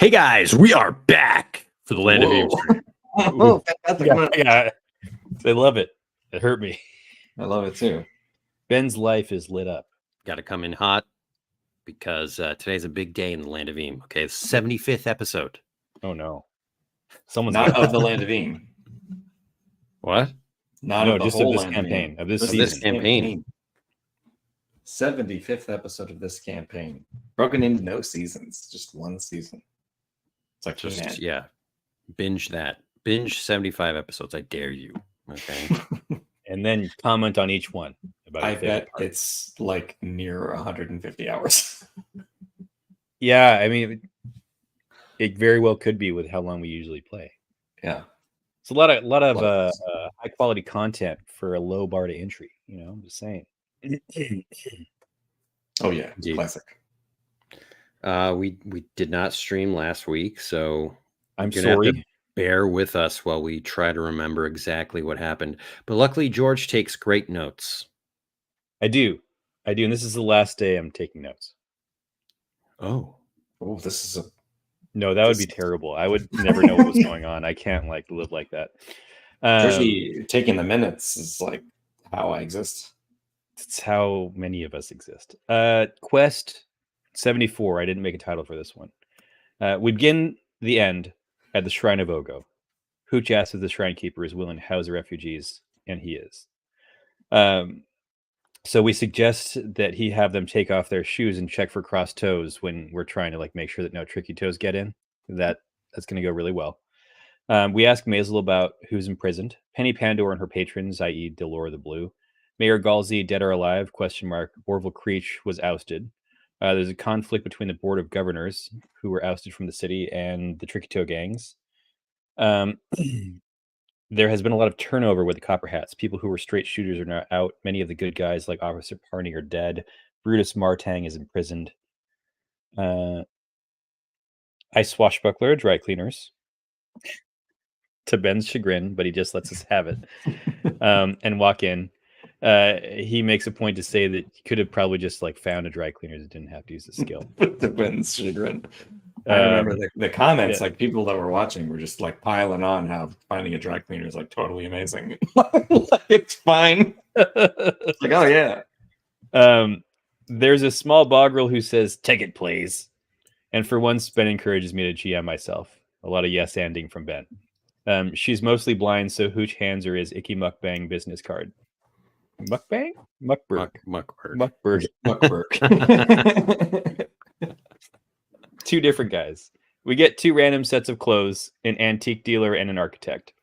Hey guys, we are back for the Land of Eem. Oh, fantastic. Yeah, I love it. It hurt me. I love it too. Ben's life is lit up. Got to come in hot because today's a big day in the Land of Eem. Okay, 75th episode. Oh no, someone's Not of the Land of Eem. What? Not no, of the just whole of this Land campaign, of this Of season. this campaign. 75th episode of this campaign. Broken into no seasons, just one season. It's like Just yeah, binge that. Binge 75 episodes. I dare you. Okay. And then comment on each one. About I your favorite bet part. it's like near 150 hours. Yeah, I mean, it very well could be with how long we usually play. Yeah. It's a lot of Love high quality content for a low bar to entry. You know, I'm just saying. Oh yeah, Indeed. classic. We did not stream last week, so I'm you're gonna have to sorry. bear with us while we try to remember exactly what happened. But luckily, George takes great notes. I do, and this is the last day I'm taking notes. Oh, Oh, this is a No, that would be terrible. I would never know what was going on. I can't like live like that. Especially taking the minutes is like how I exist. It's how many of us exist. Quest 74. I didn't make a title for this one. We begin the end at the Shrine of Ogo. Hooch asks if the Shrine Keeper is willing to house the refugees, and he is. So we suggest that he have them take off their shoes and check for crossed toes when we're trying to like make sure that no tricky toes get in. That's going to go really well. We ask Maisel about who's imprisoned. Penny Pandor and her patrons, i.e. Delora the Blue. Mayor Galsey, dead or alive? ? Orville Creech was ousted. There's a conflict between the Board of Governors, who were ousted from the city, and the Tricky Toe gangs. There has been a lot of turnover with the Copper Hats. People who were straight shooters are now out. Many of the good guys, like Officer Parney, are dead. Brutus Martang is imprisoned. I swashbuckler dry cleaners. To Ben's chagrin, but he just lets us have it and walk in. He makes a point to say that he could have probably just like found a dry cleaner that didn't have to use the skill. The Ben's chagrin. I remember the comments, like people that were watching were just like piling on how finding a dry cleaner is like totally amazing. Like, it's fine. It's like, oh yeah. There's a small bogrel who says, "Take it, please." And for once, Ben encourages me to GM myself. A lot of yes-anding from Ben. She's mostly blind, so Hooch hands her his Icky Muckbang business card. Muckbang? Muckberg. Muckberg. Muckberg. Two different guys. We get two random sets of clothes, an antique dealer and an architect.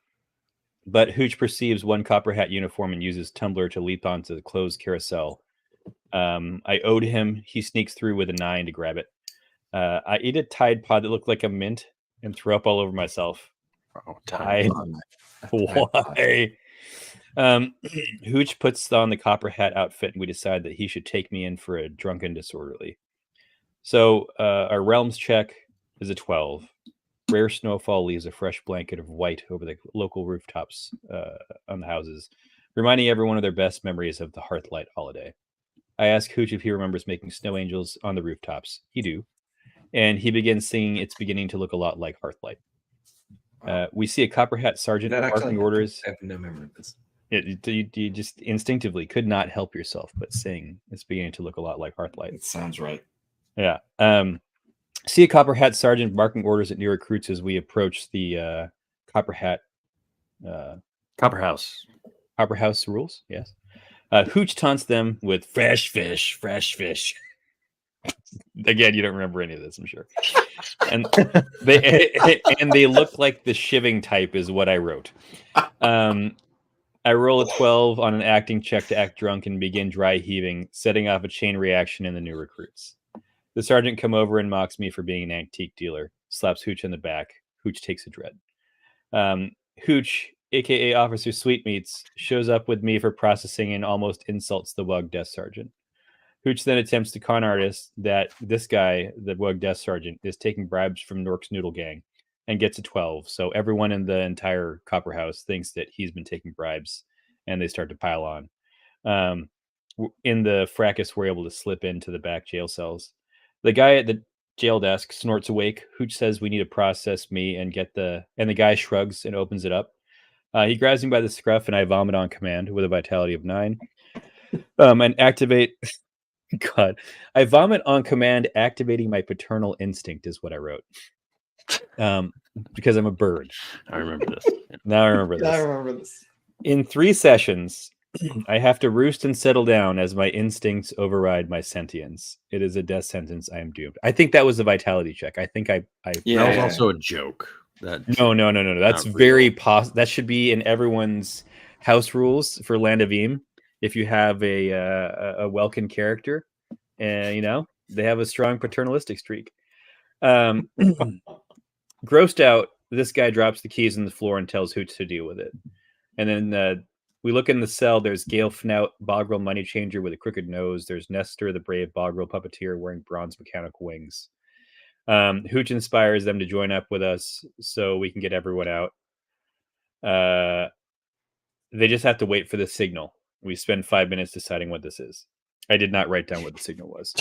But Hooch perceives one copper hat uniform and uses Tumbler to leap onto the clothes carousel. I owed him. He sneaks through with a 9 to grab it. I ate a Tide Pod that looked like a mint and threw up all over myself. Oh, Tide. Why? Hooch puts on the copper hat outfit, and we decide that he should take me in for a drunken disorderly. So our realms check is a 12. Rare snowfall leaves a fresh blanket of white over the local rooftops on the houses, reminding everyone of their best memories of the Hearthlight holiday. I ask Hooch if he remembers making snow angels on the rooftops. He do. And he begins singing "It's Beginning to Look a Lot Like Hearthlight." We see a copper hat sergeant barking orders. I have no memory of this. You just instinctively could not help yourself but sing "It's Beginning to Look a Lot Like Hearthlight." It sounds right. Yeah. See a copper hat sergeant barking orders at new recruits as we approach the copper hat Copper House. Copper House rules. Yes. Hooch taunts them with fresh fish. Again, you don't remember any of this, I'm sure. And they look like the shiving type is what I wrote. I roll a 12 on an acting check to act drunk and begin dry heaving, setting off a chain reaction in the new recruits. The sergeant come over and mocks me for being an antique dealer, slaps Hooch in the back. Hooch takes a dread. Hooch, aka Officer Sweetmeats, shows up with me for processing and almost insults the Wug Death Sergeant. Hooch then attempts to con artist that this guy, the Wug Death Sergeant, is taking bribes from Nork's Noodle Gang and gets a 12. So everyone in the entire Copper House thinks that he's been taking bribes, and they start to pile on. In the fracas, we're able to slip into the back jail cells. The guy at the jail desk, snorts awake. Hooch says we need to process me and the guy shrugs and opens it up. He grabs me by the scruff and I vomit on command with a vitality of 9. And activate. God, I vomit on command, activating my paternal instinct is what I wrote. Because I'm a bird. I remember this. Now I remember this. I remember this. In 3 sessions, I have to roost and settle down as my instincts override my sentience. It is a death sentence. I am doomed. I think that was a vitality check. I think I Yeah. That was also a joke. No. That's Not very real. that should be in everyone's house rules for Land of Eem. If you have a Welkin character, and they have a strong paternalistic streak. Grossed out, this guy drops the keys on the floor and tells Hooch to deal with it. And then we look in the cell. There's Gale Fnout, Bogrel money changer with a crooked nose. There's Nestor, the brave Bogrel puppeteer wearing bronze mechanical wings. Hooch inspires them to join up with us so we can get everyone out. They just have to wait for the signal. We spend 5 minutes deciding what this is. I did not write down what the signal was.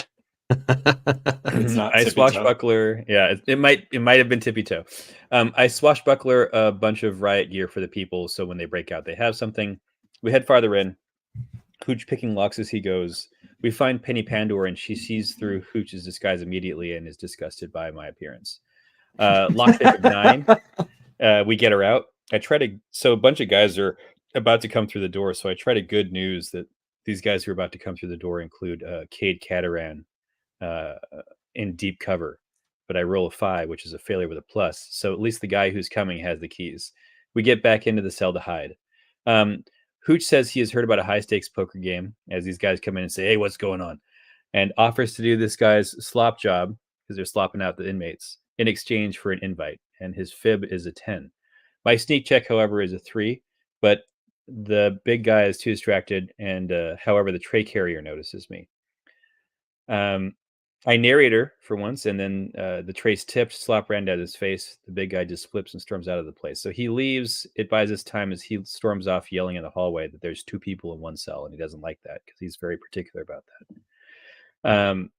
It's not I tippy-toe. swashbuckler. Yeah, it might have been tippy toe. I swashbuckler a bunch of riot gear for the people, so when they break out, they have something. We head farther in. Hooch picking locks as he goes. We find Penny Pandora, and she sees through Hooch's disguise immediately and is disgusted by my appearance. Lockpick of 9. We get her out. So a bunch of guys are about to come through the door, so I try to good news that these guys who are about to come through the door include Cade Cataran in deep cover, but I roll a 5, which is a failure with a plus. So at least the guy who's coming has the keys. We get back into the cell to hide. Hooch says he has heard about a high stakes poker game as these guys come in and say, "Hey, what's going on?" and offers to do this guy's slop job because they're slopping out the inmates in exchange for an invite. And his fib is a 10. My sneak check, however, is a 3, but the big guy is too distracted, and however, the tray carrier notices me. I narrate her for once, and then the tray's tipped, slop ran down his face. The big guy just flips and storms out of the place. So he leaves. It buys us time as he storms off, yelling in the hallway that there's 2 people in one cell, and he doesn't like that because he's very particular about that.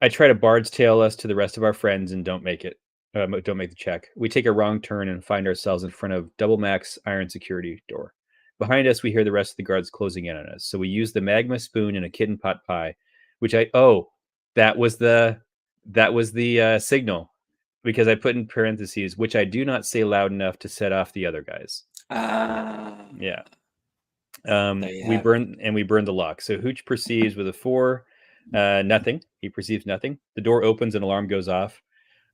I try to bard's tail us to the rest of our friends and don't make it. Don't make the check. We take a wrong turn and find ourselves in front of double max iron security door. Behind us, we hear the rest of the guards closing in on us. So we use the magma spoon and a kitten pot pie, which that was the signal, because I put in parentheses, which I do not say loud enough to set off the other guys. Yeah. We burn the lock. So Hooch perceives with a 4, nothing. He perceives nothing. The door opens and alarm goes off.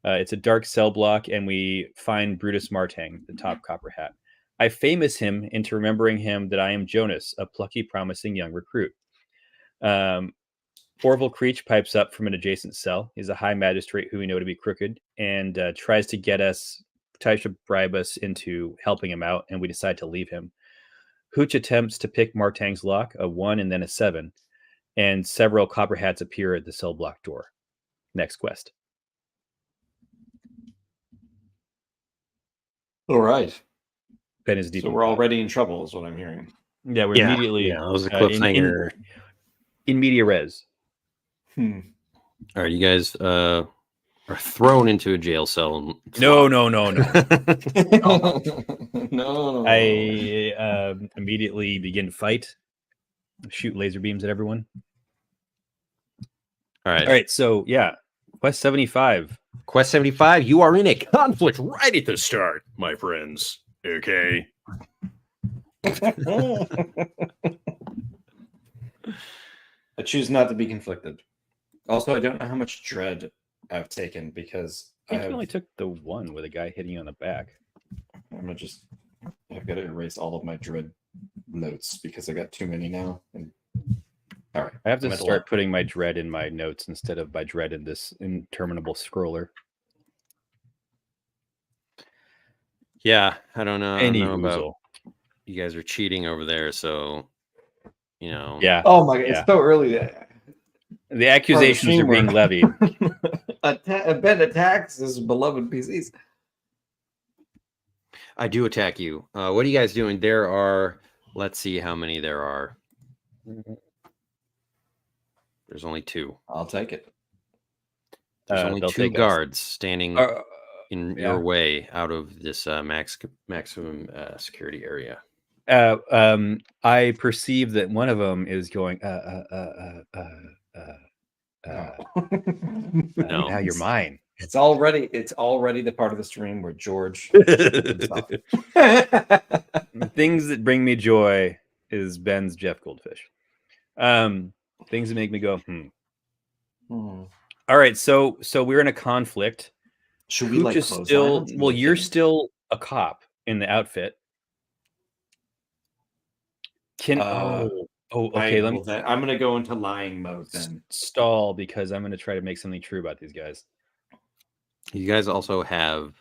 It's a dark cell block, and we find Brutus Martang, the top copper hat. I famous him into remembering him that I am Jonas, a plucky, promising young recruit. Orville Creech pipes up from an adjacent cell. He's a high magistrate who we know to be crooked, and tries to bribe us into helping him out, and we decide to leave him. Hooch attempts to pick Martang's lock, a 1 and then a 7, and several copper hats appear at the cell block door. Next quest. All right. Ben is deep. So we're already in trouble, is what I'm hearing. Yeah, we're immediately. Yeah, that was a cliffhanger. In media res. All right, you guys are thrown into a jail cell. And No. No. I immediately begin to fight. Shoot laser beams at everyone. All right. All right. So yeah, Quest 75. Quest 75. You are in a conflict right at the start, my friends. Okay. I choose not to be conflicted. Also, I don't know how much dread I've taken because I think you only took the 1 with a guy hitting you on the back. I've got to erase all of my dread notes because I got too many now. And all right, I have to start putting my dread in my notes instead of my dread in this interminable scroller. Yeah, I don't know. I don't know Oozle. about you guys are cheating over there, so Yeah. Oh my god, it's so early. The accusations are being levied. Ben attacks his beloved PCs. I do attack you. What are you guys doing? There are, let's see how many there are. There's only 2. I'll take it. There's only they'll 2 take us. guards standing in yeah. your way out of this maximum security area. I perceive that one of them is going. No. Now you're mine. It's already the part of the stream where George. Things that bring me joy is Ben's Jeff Goldfish. Things that make me go, All right, so we're in a conflict. Should we like close still? Well, you're still a cop in the outfit. Okay. I'm gonna go into lying mode then. Stall because I'm gonna try to make something true about these guys. You guys also have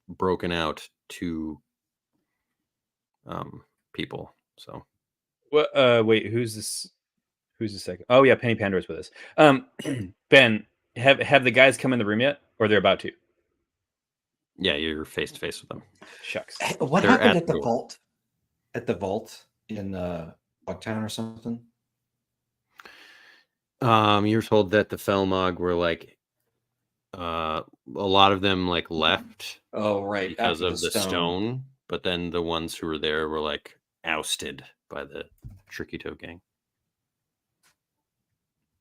broken out 2 people. So wait, who's this? Who's the second? Oh yeah, Penny Pandora's with us. Ben, have the guys come in the room yet, or they're about to? Yeah, you're face to face with them. Shucks. What happened at the vault? At the vault in Bogtown or something? You're told that the Felmog were like a lot of them like left. Oh right, because of the stone. But then the ones who were there were like ousted by the Tricky Toe gang.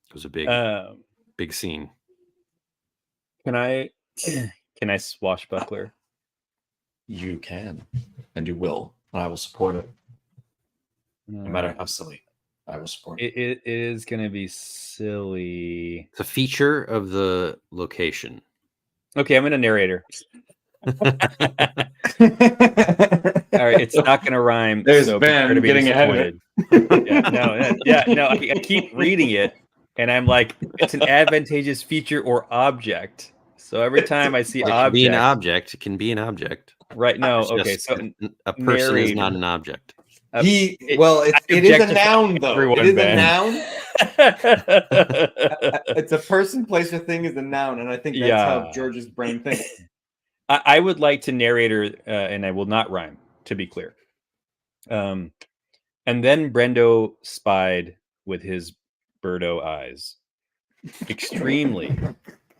It was a big scene. Can I swashbuckler? You can, and you will, and I will support it. No matter how silly, I will support it. It is going to be silly. It's a feature of the location. Okay, I'm in a narrator. All right, it's not going to rhyme. There's Ben getting ahead of it. I keep reading it, and I'm like, it's an advantageous feature or object. So every time I see it can be an object. It can be an object. Right? No. Okay. So a person is not an object. It is a noun though. It is a noun. It's a person, place, or thing is a noun, and I think that's how George's brain thinks. I would like to narrator, and I will not rhyme, to be clear. And then Brendo spied with his birdo eyes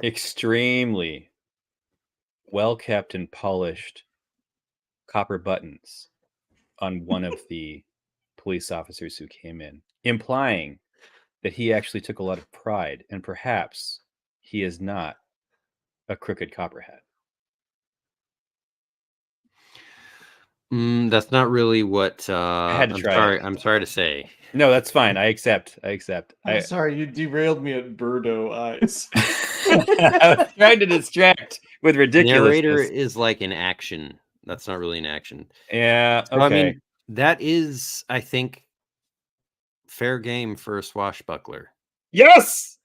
extremely well kept and polished copper buttons on one of the police officers who came in, implying that he actually took a lot of pride, and perhaps he is not a crooked copperhead. That's not really what I had to try. I'm sorry to say. No, that's fine. I accept. I'm sorry, you derailed me at birdo eyes. I was trying to distract with ridiculousness. Narrator is like an action. That's not really an action. Yeah. Okay. So, I mean, that is, I think, fair game for a swashbuckler. Yes.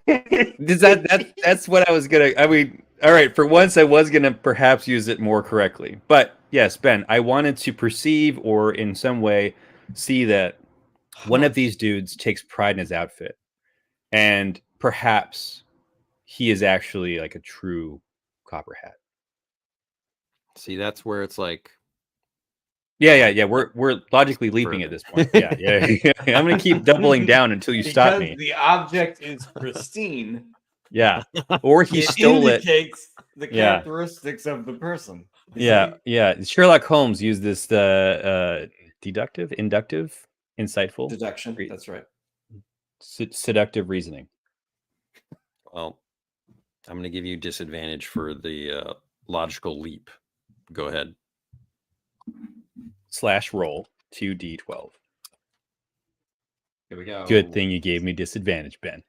That's what I was gonna. I mean, all right. For once, I was gonna perhaps use it more correctly, but yes, Ben, I wanted to perceive or in some way see that one of these dudes takes pride in his outfit, and perhaps he is actually like a true copperhead. See, that's where it's like, yeah. We're logically leaping at this point. Yeah. I'm gonna keep doubling down until you stop me. The object is pristine. Yeah, or he stole it. Indicates the characteristics of the person. Yeah. Sherlock Holmes used this inductive, insightful deduction. That's right. Seductive reasoning. Well, I'm going to give you disadvantage for the logical leap. Go ahead. /roll 2d12. Here we go. Good thing you gave me disadvantage, Ben.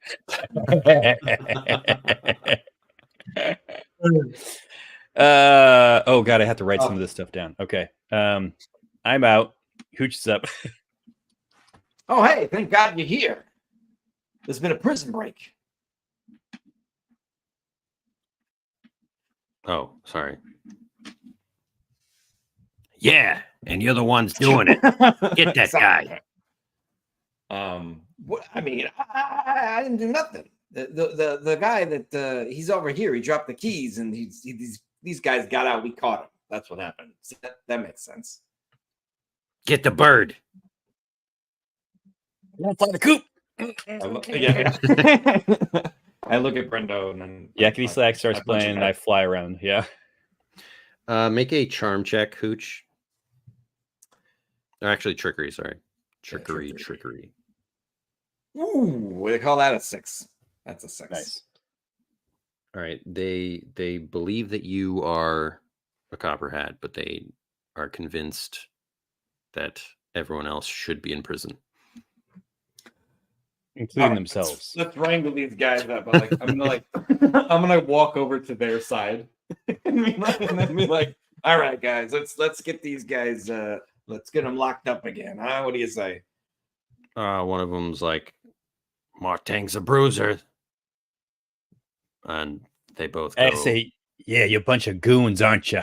Oh god, I have to write some of this stuff down. Okay. I'm out. Hooch is up. Oh hey, thank God you're here. There's been a prison break. Oh, sorry. Yeah, and you're the ones doing it. Get that guy. What I mean, I didn't do nothing. The guy that he's over here, he dropped the keys, and these guys got out. We caught him. That's what happened. See, that makes sense. Get the bird. I won't fly the coop. Yeah. I look at Brendo and then Yakety Slack starts I punch playing, him and I out. fly around. Yeah. Make a charm check, Hooch. Or actually, trickery. Sorry, trickery. Ooh, they call that a 6. That's a 6. Nice. All right. They believe that you are a copperhead, but they are convinced that everyone else should be in prison. Including themselves. Let's wrangle these guys up. But like, I'm gonna walk over to their side and then be like, all right, guys, let's get these guys. Let's get them locked up again. Huh? What do you say? One of them's like, Marting's a bruiser. And they both go. I say, yeah, you're a bunch of goons, aren't you?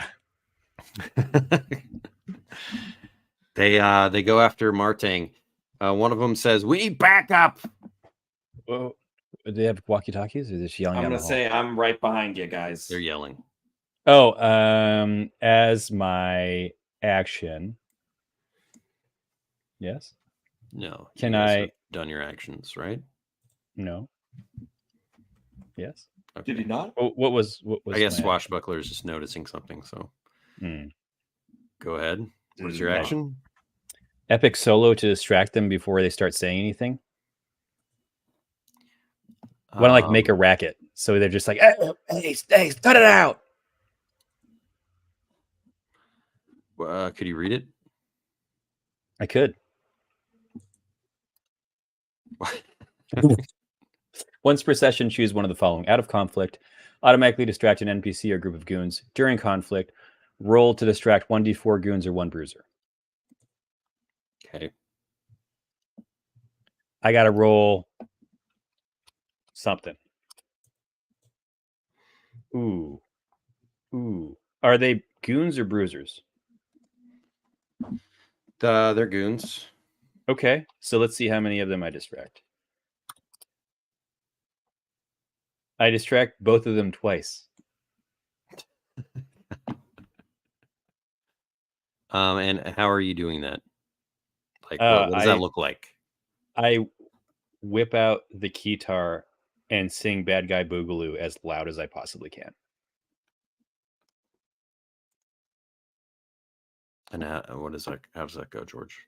They go after Marting. One of them says, "We need backup." Well, do they have walkie-talkies, or is this yelling? I'm down gonna the say I'm right behind you guys. They're yelling. hall? Oh, as my action. Yes. No. Can you guys I have done your actions, right? No. Yes. Did he not? What was I guess my Swashbuckler is just noticing something. So go ahead. What is your action? Epic solo to distract them before they start saying anything? I want to like make a racket, so they're just like, hey, cut it out. Could you read it? I could. Once per session, choose one of the following. Out of conflict, automatically distract an NPC or group of goons. During conflict, roll to distract 1d4 goons or 1 bruiser. Okay. I got to roll something. Ooh. Are they goons or bruisers? They're goons. Okay, so let's see how many of them I distract. I distract both of them twice. And how are you doing that? Like, what does that look like? I whip out the keytar and sing Bad Guy Boogaloo as loud as I possibly can. And what is that? How does that go, George?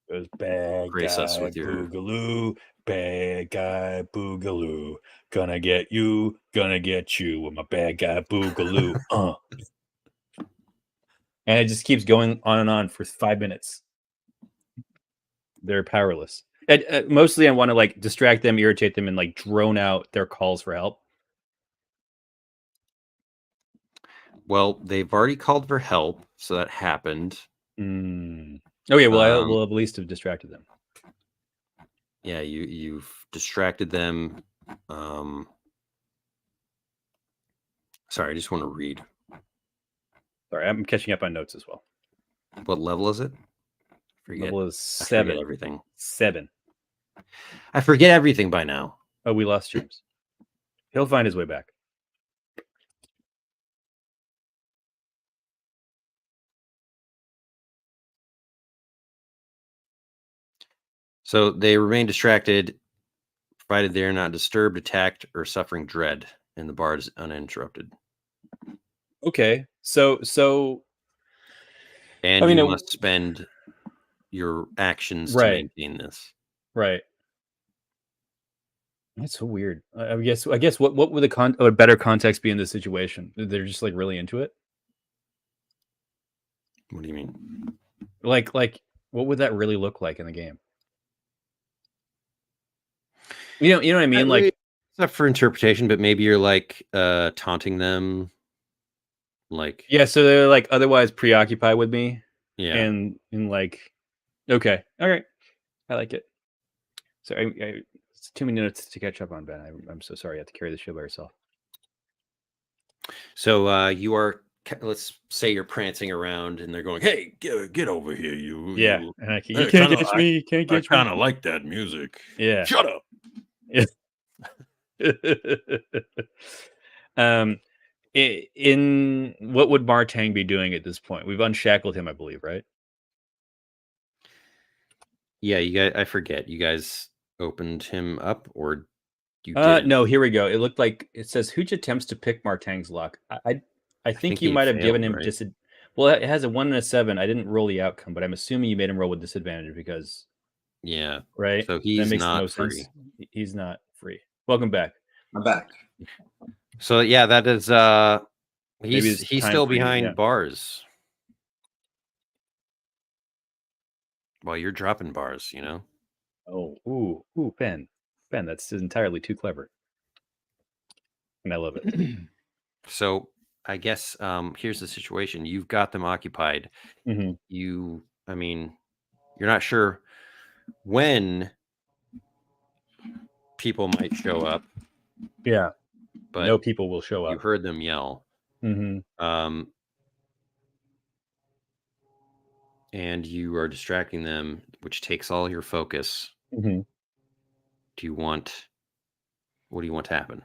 It was Bad Grace Guy us with your... Boogaloo, Bad Guy Boogaloo, gonna get you with my Bad Guy Boogaloo. And it just keeps going on and on for 5 minutes. They're powerless. Mostly I want to like distract them, irritate them, and like drone out their calls for help. Well, they've already called for help, so that happened. Okay, well, I will at least have distracted them. Yeah, you've distracted them. Sorry, I just want to read. Sorry, I'm catching up on notes as well. What level is it? Level is 7. I forget everything. 7. I forget everything by now. Oh, we lost James. He'll find his way back. So they remain distracted, provided they are not disturbed, attacked, or suffering dread, and the bard is uninterrupted. Okay, so and you must spend your actions to maintain this. Right. That's so weird. I guess what would a better context be in this situation? They're just like really into it. What do you mean? Like what would that really look like in the game? You know what I mean? Like, it's up for interpretation, but maybe you're like taunting them. Like, yeah, so they're like otherwise preoccupied with me. Yeah. And like, okay, all right, I like it. So it's too many notes to catch up on, Ben. I'm so sorry. You have to carry the show by yourself. So you are, let's say you're prancing around and they're going, "Hey, get over here, you." Yeah, you, and you can't catch me. You can't catch me. I kind of like that music. Yeah. Shut up. In what would Martang be doing at this point? We've unshackled him, I believe, right? Yeah, you guys. I forget. You guys opened him up, or You did. No, here we go. It looked like it says Hooch attempts to pick Martang's luck. I think you he might have given failed, him right? Well, it has a 1 and a 7. I didn't roll the outcome, but I'm assuming you made him roll with disadvantage because Yeah. right. So That he's makes no not sense. free. He's not free. Welcome back. I'm back. So yeah, that is Maybe it's he's time still for you, behind yeah. bars. While you're dropping bars, you know. Oh, ooh, Ben, that's entirely too clever, and I love it. So I guess here's the situation. You've got them occupied. Mhm. I mean, you're not sure when people might show up, Yeah, no but people will show you up. heard them yell. Mhm. And you are distracting them, which takes all your focus. Mhm. What do you want to happen?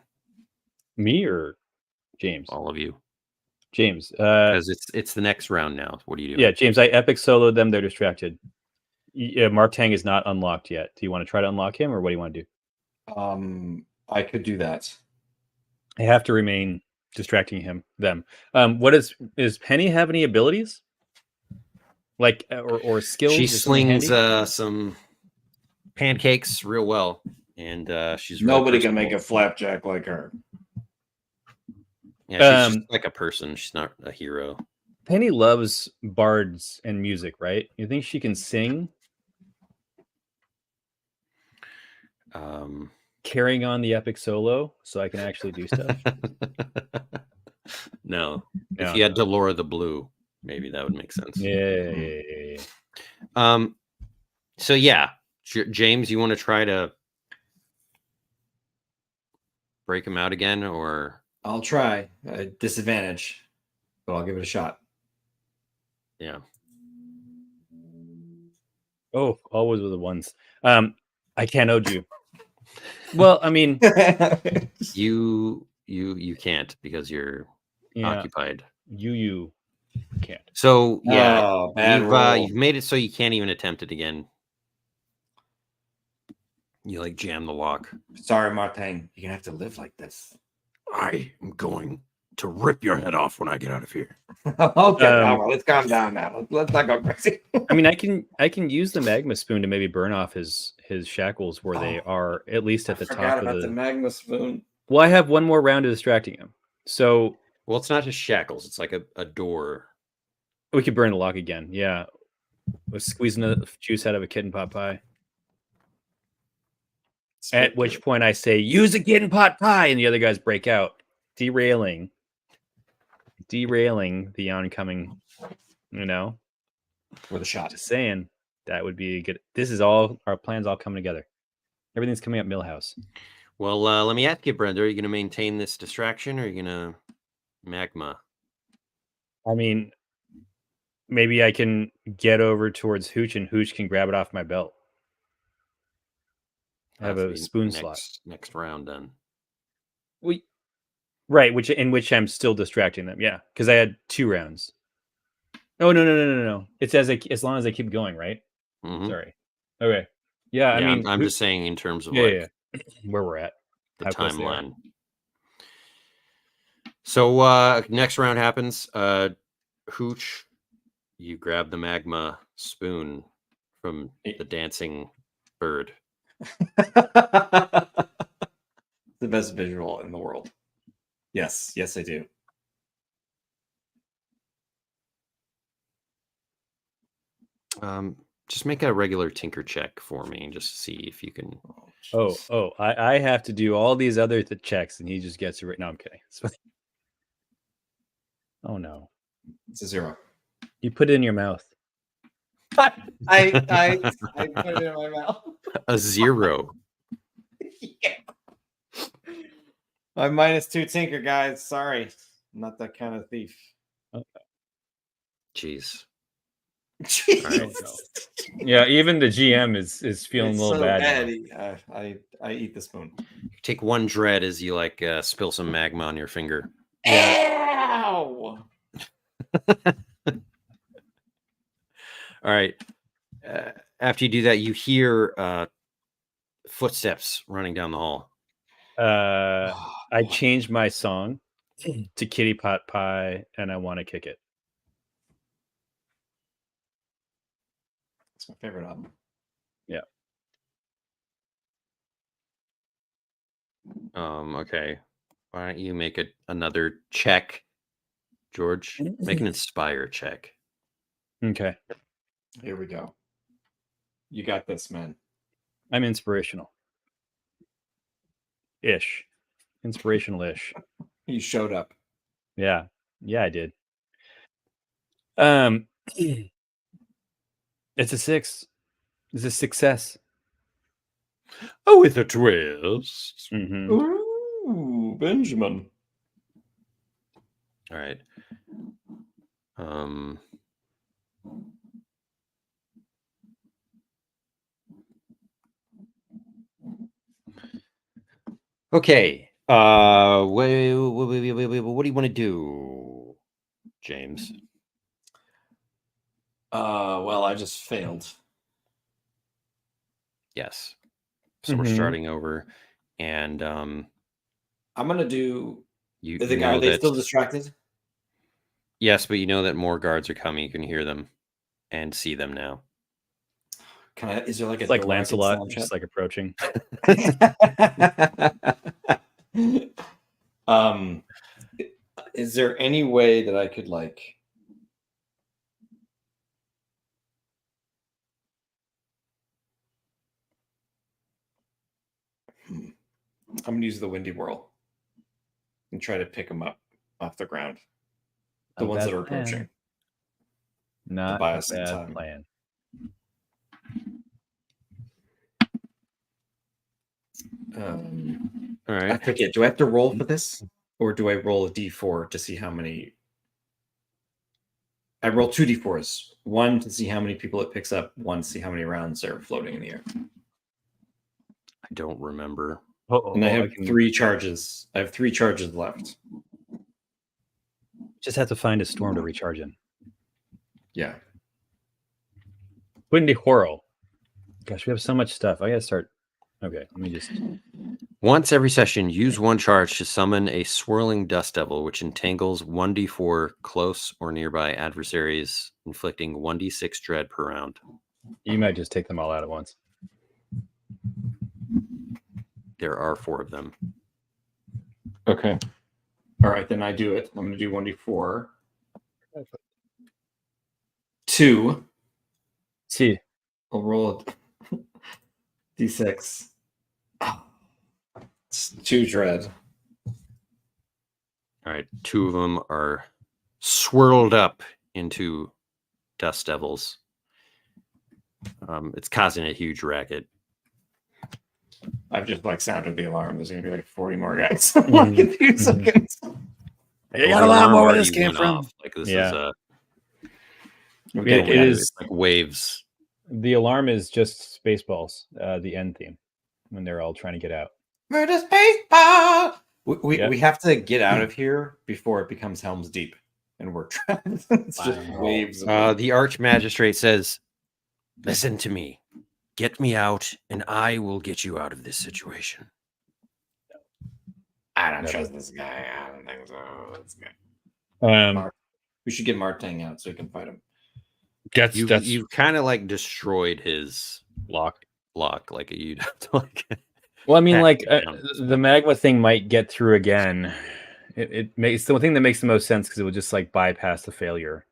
Me or James? All of you. James. Because it's the next round now. What are you doing? Yeah, James. I epic soloed them. They're distracted. Yeah, Martang is not unlocked yet. Do you want to try to unlock him, or what do you want to do? I could do that. I have to remain distracting them. What is Penny have any abilities? Like or skills? She Is something slings handy? some pancakes real well, and she's really Nobody can make personable. a flapjack like her. Yeah, she's just like a person. She's not a hero. Penny loves bards and music, right? You think she can sing? Carrying on the epic solo so I can actually do stuff? No. If you had Delora the Blue, maybe that would make sense. Yeah. So yeah, James, you want to try to break him out again, or I'll try. Disadvantage, but I'll give it a shot. Yeah. Oh, always with the ones. I can't ode you. Well, I mean, you can't because you're occupied. You can't. So yeah, you've made it so you can't even attempt it again. You like jam the lock. Sorry, Martin. You're gonna have to live like this. I am going to rip your head off when I get out of here. Okay, let's calm down now. Let's not go crazy. I mean, I can use the magma spoon to maybe burn off his shackles where they are at least at the top of the magma spoon. Well, I have one more round of distracting him. So well, it's not just shackles, it's like a door. We could burn the lock again. Yeah. We're squeezing the juice out of a kitten pot pie. At which point I say, use a kitten pot pie, and the other guys break out, derailing the oncoming, with a shot. Just saying that would be good. This is all our plans all coming together. Everything's coming up Millhouse. Well, let me ask you, Brenda, are you going to maintain this distraction, or are you going to magma? I mean, maybe I can get over towards Hooch, and Hooch can grab it off my belt. I have a spoon slot. Next round, then. Right, in which I'm still distracting them. Yeah, because I had 2 rounds. Oh no! It's as long as I keep going, right? Mm-hmm. Sorry. Okay. Yeah, I mean, I'm just saying in terms of where we're at, the timeline. So next round happens. Hooch, you grab the magma spoon from the dancing bird. The best visual in the world. Yes, I do. Just make a regular tinker check for me and just see if you can. I have to do all these other checks, and he just gets it right. No, I'm kidding. Oh no, it's a 0. You put it in your mouth. I put it in my mouth. A 0. Yeah. I'm -2 tinker, guys. Sorry, I'm not that kind of thief. Okay. Jeez. Right. Yeah, even the GM is feeling a little bad. I eat the spoon. You take 1 dread as you spill some magma on your finger. Yeah. Ow! All right. After you do that, you hear footsteps running down the hall. I changed my song to Kitty Pot Pie, and I want to kick it. It's my favorite album. Yeah. Okay. Why don't you make another check, George? Make an inspire check. Okay. Here we go. You got this, man. I'm inspirational. Ish. Inspirational-ish. You showed up. Yeah. Yeah, I did. It's a 6. It's a success. Oh, with a twist. Mm-hmm. Ooh, Benjamin. All right. Okay. What do you want to do, James? Well, I just failed. Yes. So we're starting over, and I'm gonna do. you Are know they that still distracted? yes, but you know that more guards are coming. You can hear them and see them now. Is there like It's a like door I can Lancelot, slam just shut? like approaching. Is there any way that I could like? I'm gonna use the windy whirl and try to pick them up off the ground. The ones that are approaching. Not buy a us some bad time. plan. All right. I forget. Do I have to roll for this, or do I roll a d4 to see how many? I roll 2 d4s. One to see how many people it picks up. One to see how many rounds are floating in the air. I don't remember. And I have 3 charges. I have 3 charges left. Just have to find a storm to recharge in. Yeah. Windy Whirl. Gosh, we have so much stuff. I gotta start. Okay, let me just. Once every session, use 1 charge to summon a swirling dust devil, which entangles 1d4 close or nearby adversaries, inflicting 1d6 dread per round. You might just take them all out at once. There are 4 of them. Okay. All right, then I do it. I'm going to do 1d4. 2. See. I'll roll a d6. It's 2 dread. All right, 2 of them are swirled up into dust devils. It's causing a huge racket. I've just like sounded the alarm. There's going to be like 40 more guys. Like in a few seconds. I got a lot more where this came from. Like this Yeah. it is like waves. The alarm is just Spaceballs, the end theme, when they're all trying to get out. Murder Spaceball! We have to get out of here before it becomes Helm's Deep. And we're trapped. It's just waves. The Archmagistrate says, "Listen to me. Get me out, and I will get you out of this situation." I don't trust this guy. I don't think so. Let's go. We should get Martang out so we can fight him. You kind of like destroyed his lock. Like you'd have to like. Well, I mean, like the magma thing might get through again. It makes the thing that makes the most sense because it would just like bypass the failure.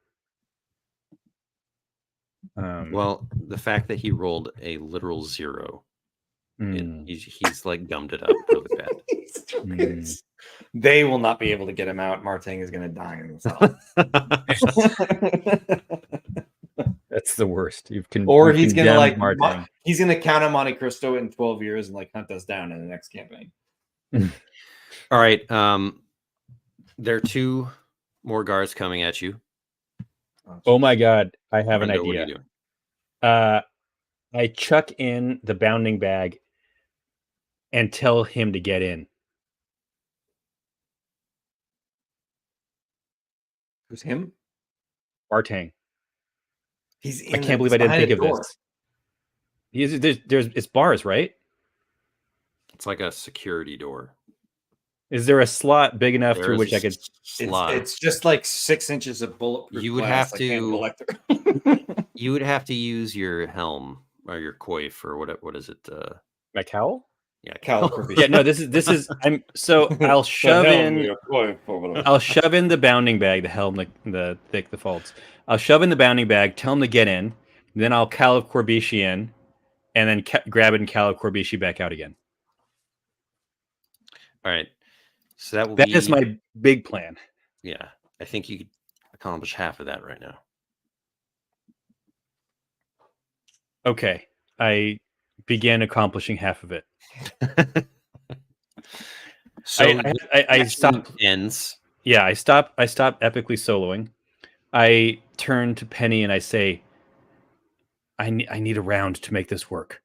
Well, the fact that he rolled a literal 0, he's like gummed it up really bad. They will not be able to get him out. Martang is going to die himself. That's the worst. He's going to he's going to counter Monte Cristo in 12 years and like hunt us down in the next campaign. All right. There are 2 more guards coming at you. Oh my God. I have an idea. What are you doing? I chuck in the bounding bag and tell him to get in. Who's him? Martang. I can't believe I didn't think of this. It's bars, right? It's like a security door. Is there a slot big enough through There's which I could? slot. It's just like 6 inches of bulletproof You would glass, have like to- Hannibal Lecter. You would have to use your helm or your coif or what is it? My cowl? Yeah, Caliper. Yeah, no. This is. I'll shove in. I'll shove in the bounding bag, the helm, the folds. I'll shove in the bounding bag, tell him to get in, then I'll Caleb Corbishi in, and then grab it and Caleb Corbishi back out again. All right. So that will That be... is my big plan. Yeah. I think you could accomplish half of that right now. Okay. I began accomplishing half of it. So I stopped. Ends. Yeah, I stopped epically soloing. I turn to Penny and I say, I need a round to make this work,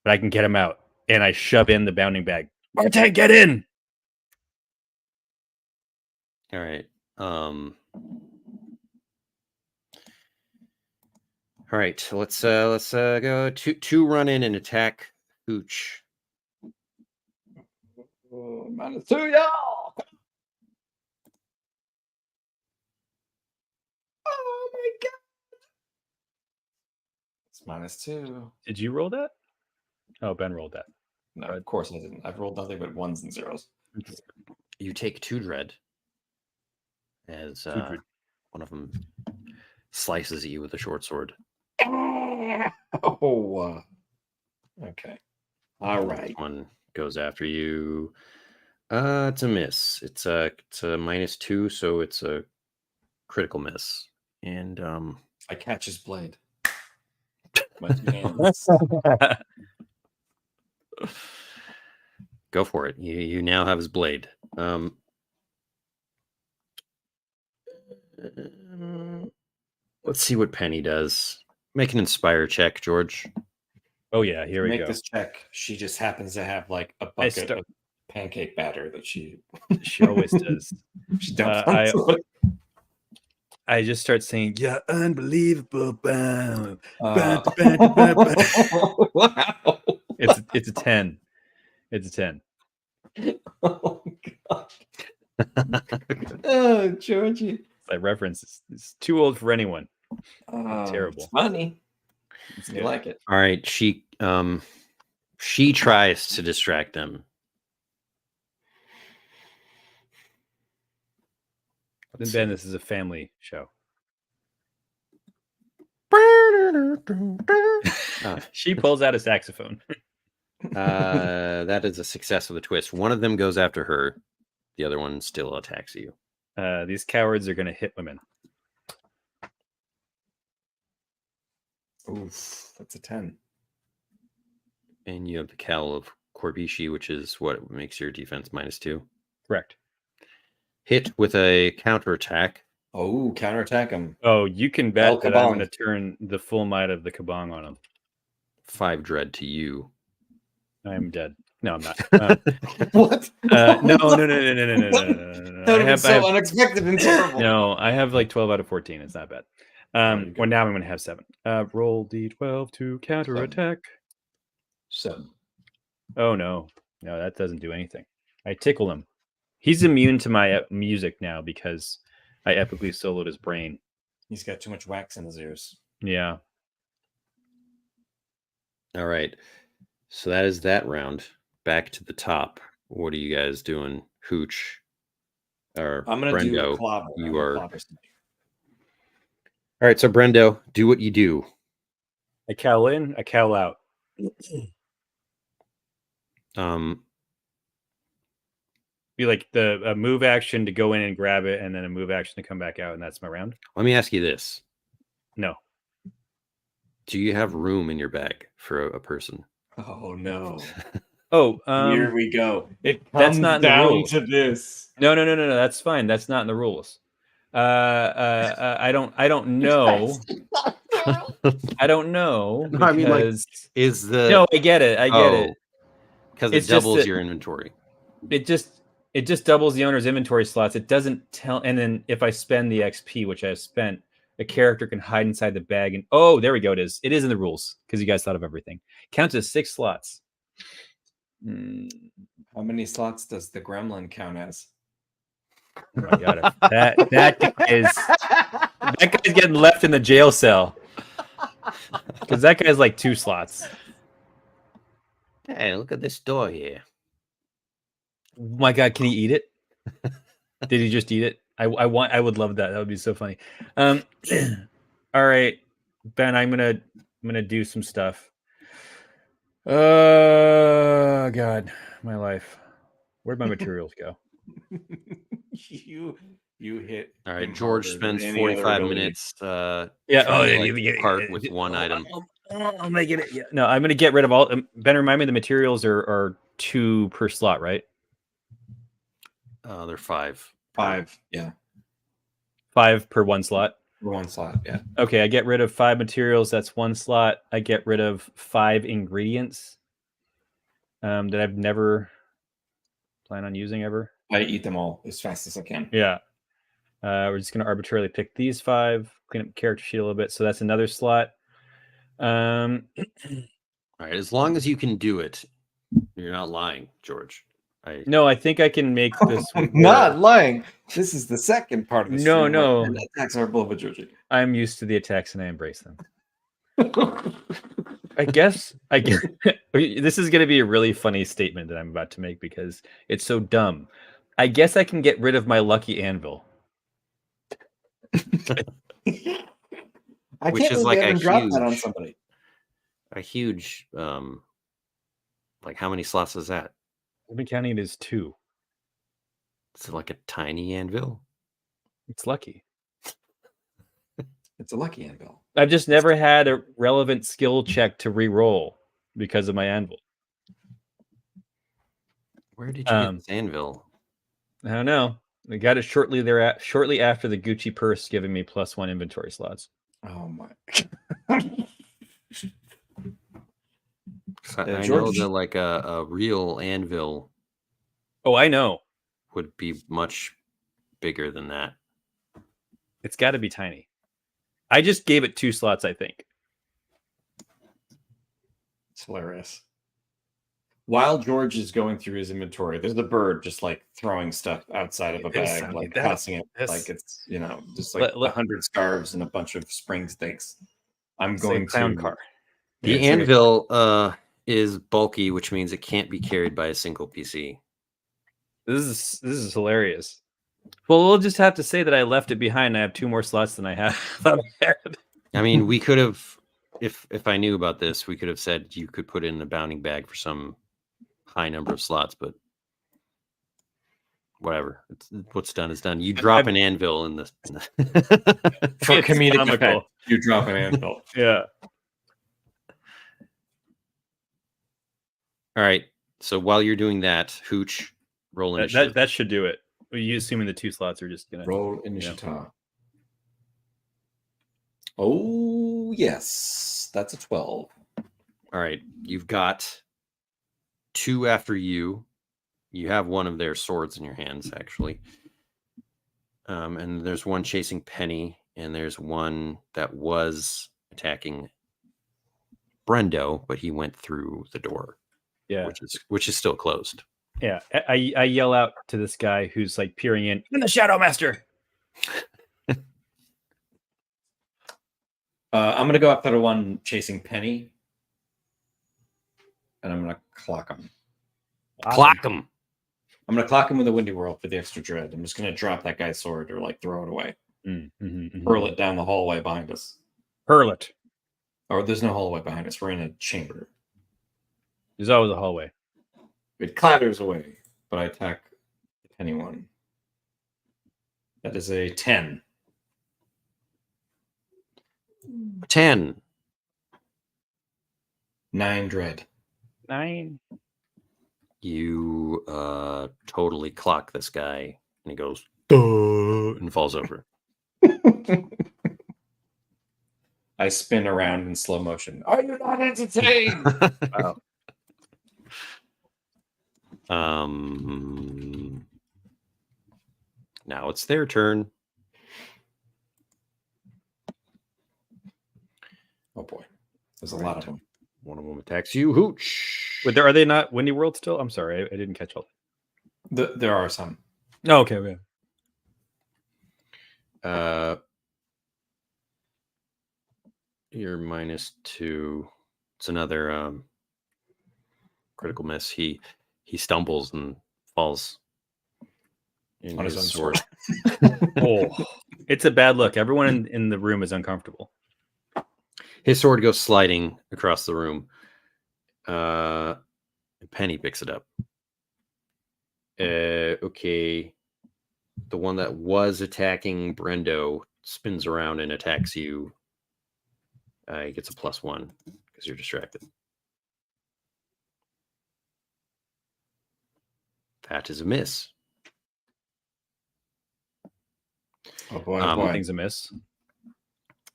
but I can get him out. And I shove in the bounding bag. Martin, get in! All right. All right. So let's go two run in and attack Hooch. -2, y'all. Oh my god. It's -2. Did you roll that? Oh, Ben rolled that. No, of course I didn't. I've rolled nothing but 1s and 0s. You take 2 dread as one of them slices at you with a short sword. Oh. Okay. All right. One goes after you. It's a miss. It's a -2, so it's a critical miss. And I catch his blade. My 2 hands. Go for it. You now have his blade. Let's see what Penny does. Make an inspire check, George. Oh yeah, here we Make go. this check. She just happens to have like a bucket of pancake batter that she always does. She dumps on it. I just start saying, "Yeah, unbelievable!" Bam, Wow. It's a 10. It's a 10. Oh god. Oh, Georgie. That reference is too old for anyone. Terrible. It's funny. You like it. All right. She tries to distract them. Then Ben, this is a family show. She pulls out a saxophone. That is a success with a twist. One of them goes after her. The other one still attacks you. These cowards are going to hit women. Oof, that's a 10. And you have the cowl of Corbishi, which is what makes your defense -2. Correct. Hit with a counterattack. Oh, counterattack him. Oh, you can bet that I'm going to turn the full might of the kabong on him. 5 dread to you. I'm dead. No, I'm not. What? No. That would be so unexpected and terrible. No, I have like 12 out of 14. It's not bad. Well, now I'm going to have 7. Roll D12 to counterattack. 7. Oh, no. No, that doesn't do anything. I tickle him. He's immune to my music now because I epically soloed his brain. He's got too much wax in his ears. Yeah. All right. So that is that round. Back to the top. What are you guys doing? Hooch or I'm going to do Brendo? clobber. You are. All clobber. right. So Brendo, do what you do. I cowl in, I cowl out. Be like a move action to go in and grab it, and then a move action to come back out, and that's my round. Let me ask you this. No. Do you have room in your bag for a person? Oh no. Oh, here we go. It comes that's not down to this. No. That's fine. That's not in the rules. I don't know. I don't know. No, I mean, like, is the no? I get it. I get it because it doubles your inventory. It just doubles the owner's inventory slots. It doesn't tell. And then if I spend the XP, which I've spent, a character can hide inside the bag. And oh, there we go. It is in the rules because you guys thought of everything. Counts as 6 slots. How many slots does the gremlin count as? Oh my god, that guy's getting left in the jail cell. Because that guy's like 2 slots. Hey, look at this door here. Oh my god, can he eat it? Did he just eat it? I would love that. That would be so funny. All right, Ben, I'm gonna do some stuff. Oh god, my life. Where'd my materials go? you hit. All right, him George harder spends than any other 45 ability. minutes. Yeah. trying to, like, part with one item. I'm making it. Yeah. No, I'm gonna get rid of all. Ben, remind me the materials are 2 per slot, right? They're 5. 5. Yeah. 5 per 1 slot. For 1 slot. Yeah. Okay, I get rid of 5 materials. That's 1 slot. I get rid of 5 ingredients that I've never plan on using ever. I eat them all as fast as I can. Yeah. We're just going to arbitrarily pick these 5, clean up the character sheet a little bit. So that's another slot. All right, as long as you can do it, you're not lying, George. No, I think I can make this. I'm not lying. This is the second part of the stream. No. Attacks are beloved Georgie. I'm used to the attacks and I embrace them. I guess this is going to be a really funny statement that I'm about to make because it's so dumb. I guess I can get rid of my lucky anvil. Which is like a huge, that on somebody. A huge, like how many slots is that? I've been counting it as 2. Is it like a tiny anvil? It's lucky. It's a lucky anvil. I've just never had a relevant skill check to re-roll because of my anvil. Where did you get this anvil? I don't know. I got it shortly after the Gucci purse giving me +1 inventory slots. Oh my! I know that like a real anvil. Oh, I know. Would be much bigger than that. It's got to be tiny. I just gave it 2 slots, I think. It's hilarious. While George is going through his inventory, there's a bird just like throwing stuff outside of a bag, like tossing it like it's, just like 100 scarves and a bunch of spring stakes. I'm going clown to car. The anvil is bulky, which means it can't be carried by a single PC. This is hilarious. Well, we'll just have to say that I left it behind. I have 2 more slots than I had. I mean, we could have, if I knew about this, we could have said you could put in a bounding bag for some high number of slots, but whatever. What's done is done. You drop an anvil in the for comedic effect. You drop an anvil. Yeah. All right. So while you're doing that, Hooch, roll initiative. That should do it. Are you assuming the 2 slots are just gonna roll initiative? Oh yes, that's a 12. All right, you've got 2 after you. You have one of their swords in your hands, actually. And there's one chasing Penny, and there's one that was attacking Brendo, but he went through the door. Yeah, which is still closed. Yeah, I yell out to this guy who's like peering in the Shadow Master. I'm gonna go after the one chasing Penny, and I'm gonna clock him. Clock him. I'm gonna clock him with a Windy Whirl for the extra dread. I'm just gonna drop that guy's sword or like throw it away, hurl it down the hallway behind us. Hurl it. Or there's no hallway behind us. We're in a chamber. There's always a hallway. It clatters away, but I attack anyone. That is a 10. 10. 9 dread. 9. You totally clock this guy, and he goes, duh, and falls over. I spin around in slow motion. Are you not entertained? Wow. Now it's their turn. Oh boy, there's a lot of them. One of them attacks you, Hooch. Wait, are they not Windy World still? I'm sorry, I didn't catch all. There are some. Oh, okay. You're -2. It's another critical miss. He stumbles and falls in On his his own sword. Oh, it's a bad look. Everyone in the room is uncomfortable. His sword goes sliding across the room. Penny picks it up. Okay. The one that was attacking Brendo spins around and attacks you. He gets a +1 because you're distracted. That is a miss. Oh boy, Nothing's a miss.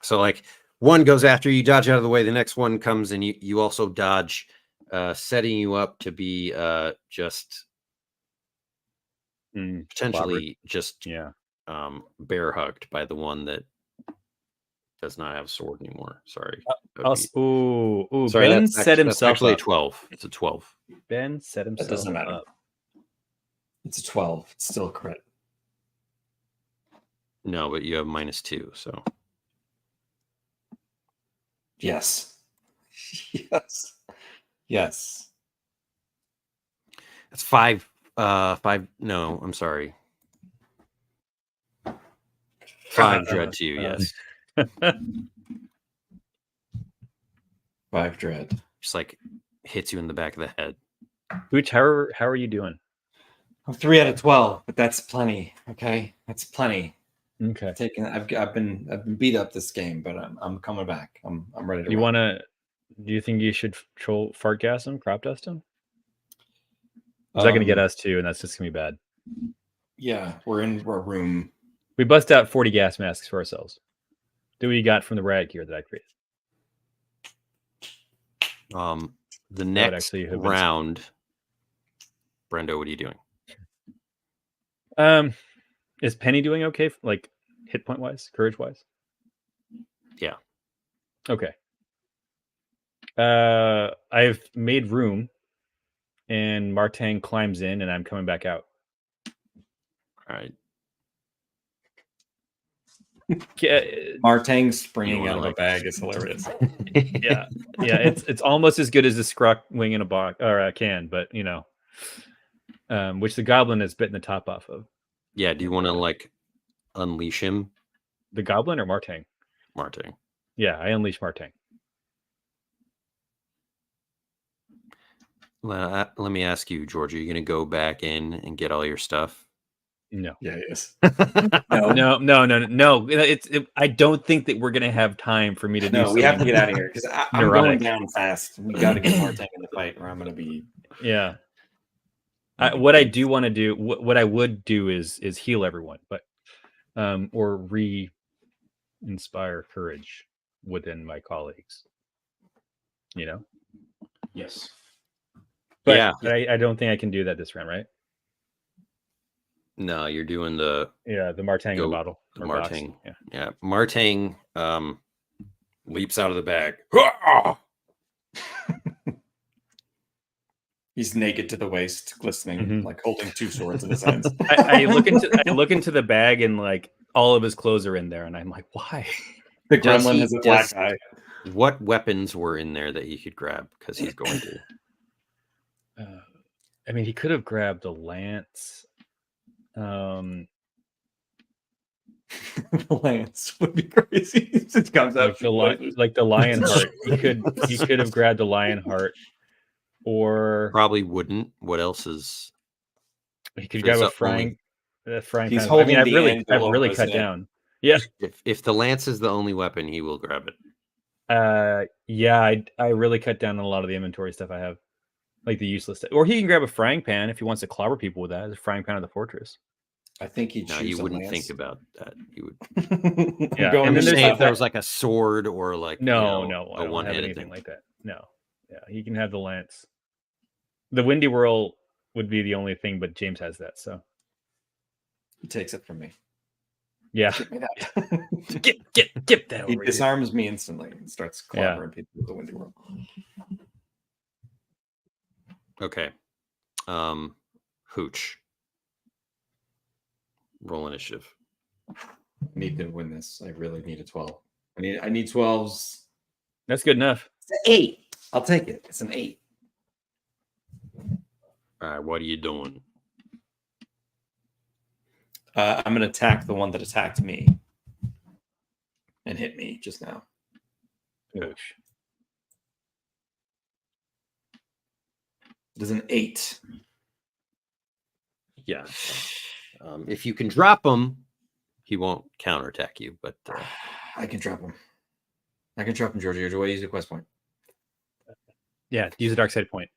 So like one goes after you, dodge out of the way. The next one comes and you also dodge, setting you up to be just potentially just bear hugged by the one that does not have a sword anymore. Sorry. Sorry, Ben set himself that's actually up. a 12. It's a 12. Ben set himself That doesn't matter. up. It's a 12. It's still a crit. No, but you have -2, so yes. that's 5. 5. No, I'm sorry. 5 dread to you. Yes. 5 dread. Just like hits you in the back of the head. Booch, how are you doing? I'm 3 out of 12, but that's plenty. Okay, that's plenty. Okay. I've been beat up this game, but I'm coming back. I'm ready to. Do you think you should fart gas him, crop dust him? Is that going to get us too? And that's just going to be bad. Yeah, we're in a room. We bust out 40 gas masks for ourselves. Do what you got from the riot gear that I created. The next round, Brendo, what are you doing? Is Penny doing okay? Like hit point wise, courage wise? Yeah. Okay. I've made room, and Martin climbs in, and I'm coming back out. All right. Martin springing out of a bag is hilarious. yeah. It's almost as good as a scruck wing in a box or a can, but which the goblin has bitten the top off of. Yeah. Do you want to like unleash him? The goblin or Martin? Martin. Yeah, I unleash Martin. Well, let me ask you, George, are you going to go back in and get all your stuff? No. Yeah, yes. No. I don't think that we're going to have time for me to do something. No, we have to get out of here because I'm going down fast. We got to get Martin in the fight or I'm going to be... Yeah. What I do want to do, what I would do is heal everyone, but or re-inspire courage within my colleagues. Yes. But yeah. I don't think I can do that this round, right? No, you're doing the Martin in the bottle. The Martin. Yeah. Martin leaps out of the bag. He's naked to the waist, glistening, like holding 2 swords in his hands. I look into the bag and like all of his clothes are in there, and I'm like, why? The gremlin has a black eye. What weapons were in there that he could grab? Because he's going to. I mean, he could have grabbed a lance. The lance would be crazy. It just comes out like the lion heart. He could have grabbed a lion heart, or probably wouldn't. What else is? He could grab a frying pan. He's holding I've really cut down. Yeah. If the lance is the only weapon, he will grab it. Yeah, I really cut down on a lot of the inventory stuff I have. Like the useless stuff. Or he can grab a frying pan if he wants to clobber people with that. It's a frying pan of the fortress. I think he'd choose you wouldn't lance. think about that. You would. Yeah. And then if there was like a sword or like I don't have anything like that. No. Yeah, he can have the lance. The Windy Whirl would be the only thing, but James has that, so he takes it from me. Yeah. Give me that. Get that. He disarms me instantly and starts clobbering people with the Windy Whirl. Okay. Hooch. Roll initiative. I need to win this. I really need a 12. I need 12s. That's good enough. It's an 8. I'll take it. It's an 8. All right, what are you doing? I'm going to attack the one that attacked me and hit me just now. Oosh. It is an 8. Yeah. If you can drop him, he won't counterattack you, but I can drop him. I can drop him, Georgia. Do I use a quest point? Yeah, use a dark side point.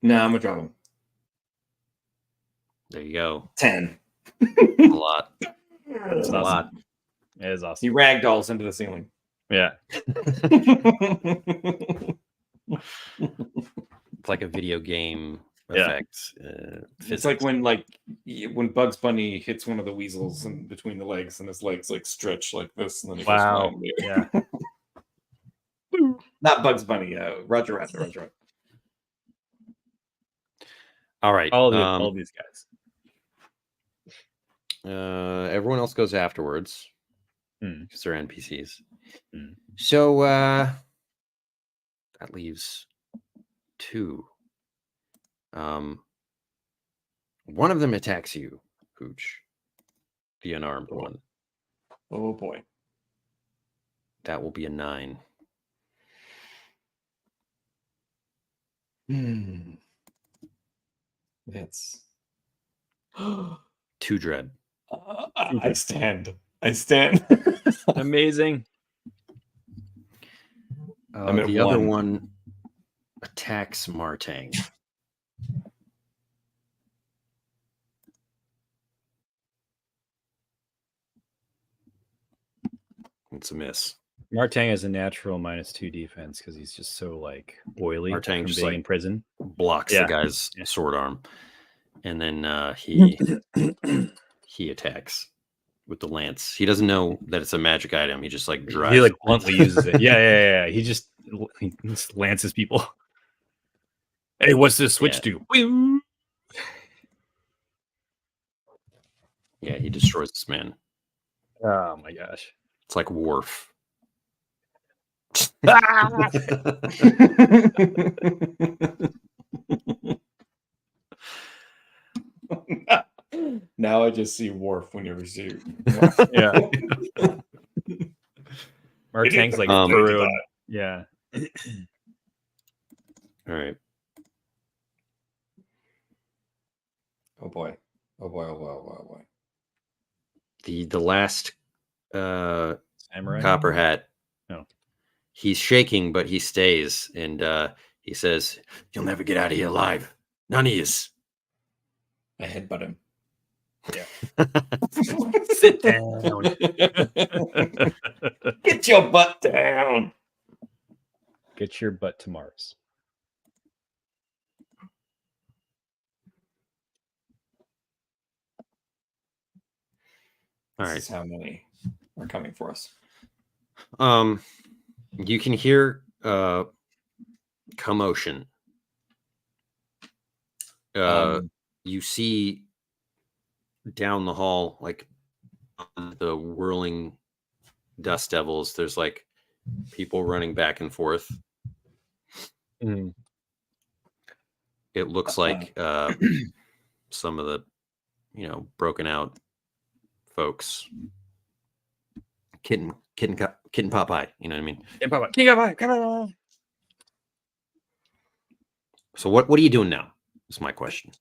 No, I'm going to drop him. there you go. 10. A lot. That's It's a lot. It is He awesome. ragdolls into the ceiling. Yeah. It's like a video game Yeah. effect. It's like when Bugs Bunny hits one of the weasels in between the legs, and his legs like stretch like this, and then he goes Wow. flying. Yeah. Not Bugs Bunny. Roger Rabbit. All right. All these guys. Everyone else goes afterwards Hmm. because they're NPCs. Hmm. So that leaves 2. One of them attacks you, Hooch. The unarmed one. Oh boy. That will be a 9. That's 2 dread. I stand. Amazing. I'm at The other 1. one attacks Martang. It's a miss. Martang has a natural -2 defense because he's just so like oily Martang from just, being like, in prison. Blocks Yeah. the guy's Yeah. sword arm, and then he attacks with the lance. He doesn't know that it's a magic item. He just like drives. He like bluntly uses it. Yeah. He just lances people. Hey, what's this switch do? Yeah, he destroys this man. Oh my gosh. It's like Worf. Now I just see Worf whenever you see. Yeah. Martang's like furrowed. Yeah. All right. Oh boy. The last Samurai. copper hat. No. He's shaking, but he stays, and he says, "You'll never get out of here alive. None of yous." I headbutt him. Sit down. Get your butt down. Get your butt to Mars. All This right. is how many are coming for us. You can hear commotion. You see down the hall, like the whirling dust devils, there's like people running back and forth. Mm. It looks like some of the broken out folks. Kitten Popeye, you know what I mean? Come on. So what are you doing now? Is my question.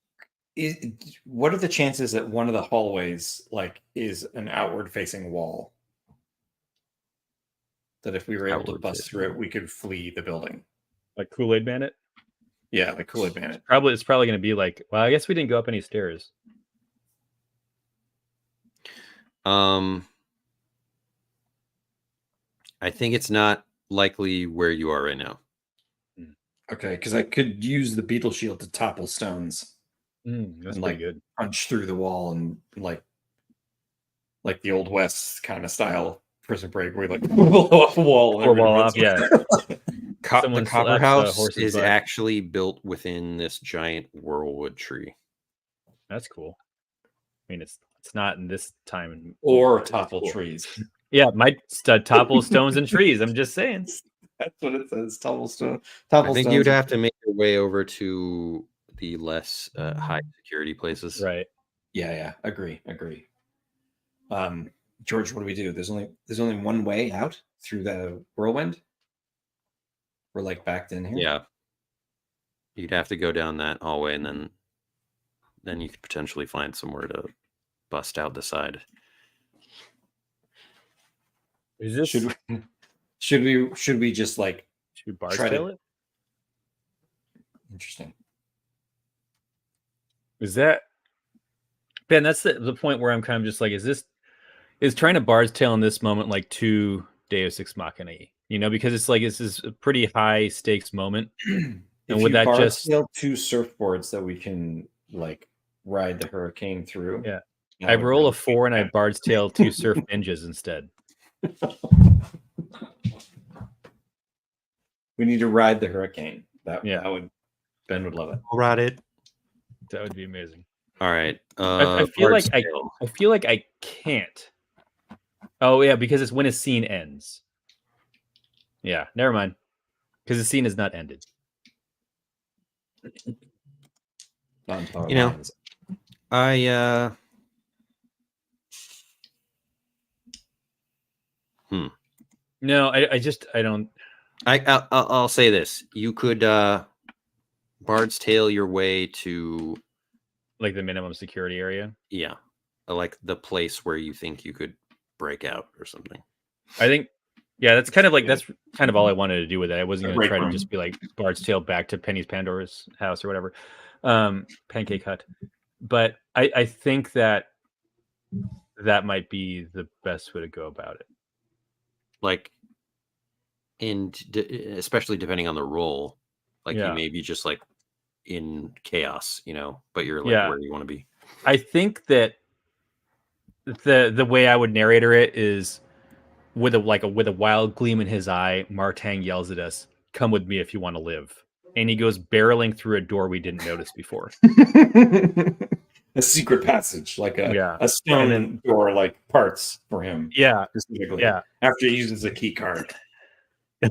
What are the chances that one of the hallways is an outward facing wall? That if we were able to bust through it, we could flee the building. Like Kool-Aid Bandit? Yeah, like Kool-Aid Bandit. It's probably going to be like, well, I guess we didn't go up any stairs. I think it's not likely where you are right now. Okay, because I could use the beetle shield to topple stones. That's pretty good. Punch through the wall and like the Old West kind of style Prison Break, where you blow off a wall. Or wall off, yeah. the copper slaps, house horse's is butt. actually built within this giant whirlwood tree. That's cool. I mean, it's not in this time. Or but it's topple cool. trees. Yeah, might topple stones and trees. I'm just saying. That's what it says. Topplestone. I think you'd have to make your way over to the less high security places. Right. Yeah. Agree. George, what do we do? There's only one way out through the whirlwind. We're like backed in here. Yeah. You'd have to go down that hallway, and then you could potentially find somewhere to bust out the side. Is this should we just like should we bars tail it? Interesting. Is that Ben? That's the point where I'm kind of just like, is trying to bars tail in this moment like too Deus Ex Machina, you know, because it's like this is a pretty high stakes moment. And would that just tail 2 surfboards that we can like ride the hurricane through? Yeah. I roll a 4 and I bard's tail 2 surf ninjas instead. We need to ride the hurricane. Ben would love it. I'll ride it. That would be amazing. All right. I feel like I can't. Oh yeah, because it's when a scene ends. Yeah, never mind. Because the scene has not ended. You know, No, I don't. I'll say this: you could bard's tail your way to like the minimum security area. Yeah, like the place where you think you could break out or something. I think, yeah, that's kind of all I wanted to do with it. I wasn't going to try to just be like bard's tail back to Penny's Pandora's house or whatever, Pancake Hut. But I think that might be the best way to go about it. Like, especially depending on the role, like you may be just like in chaos, you know, but you're like where you want to be. I think that the way I would narrator it is with a wild gleam in his eye, Martang yells at us, "Come with me if you want to live." And he goes barreling through a door we didn't notice before. A secret passage, like a stone door, like parts for him. Yeah. Specifically. Yeah. After he uses a key card. He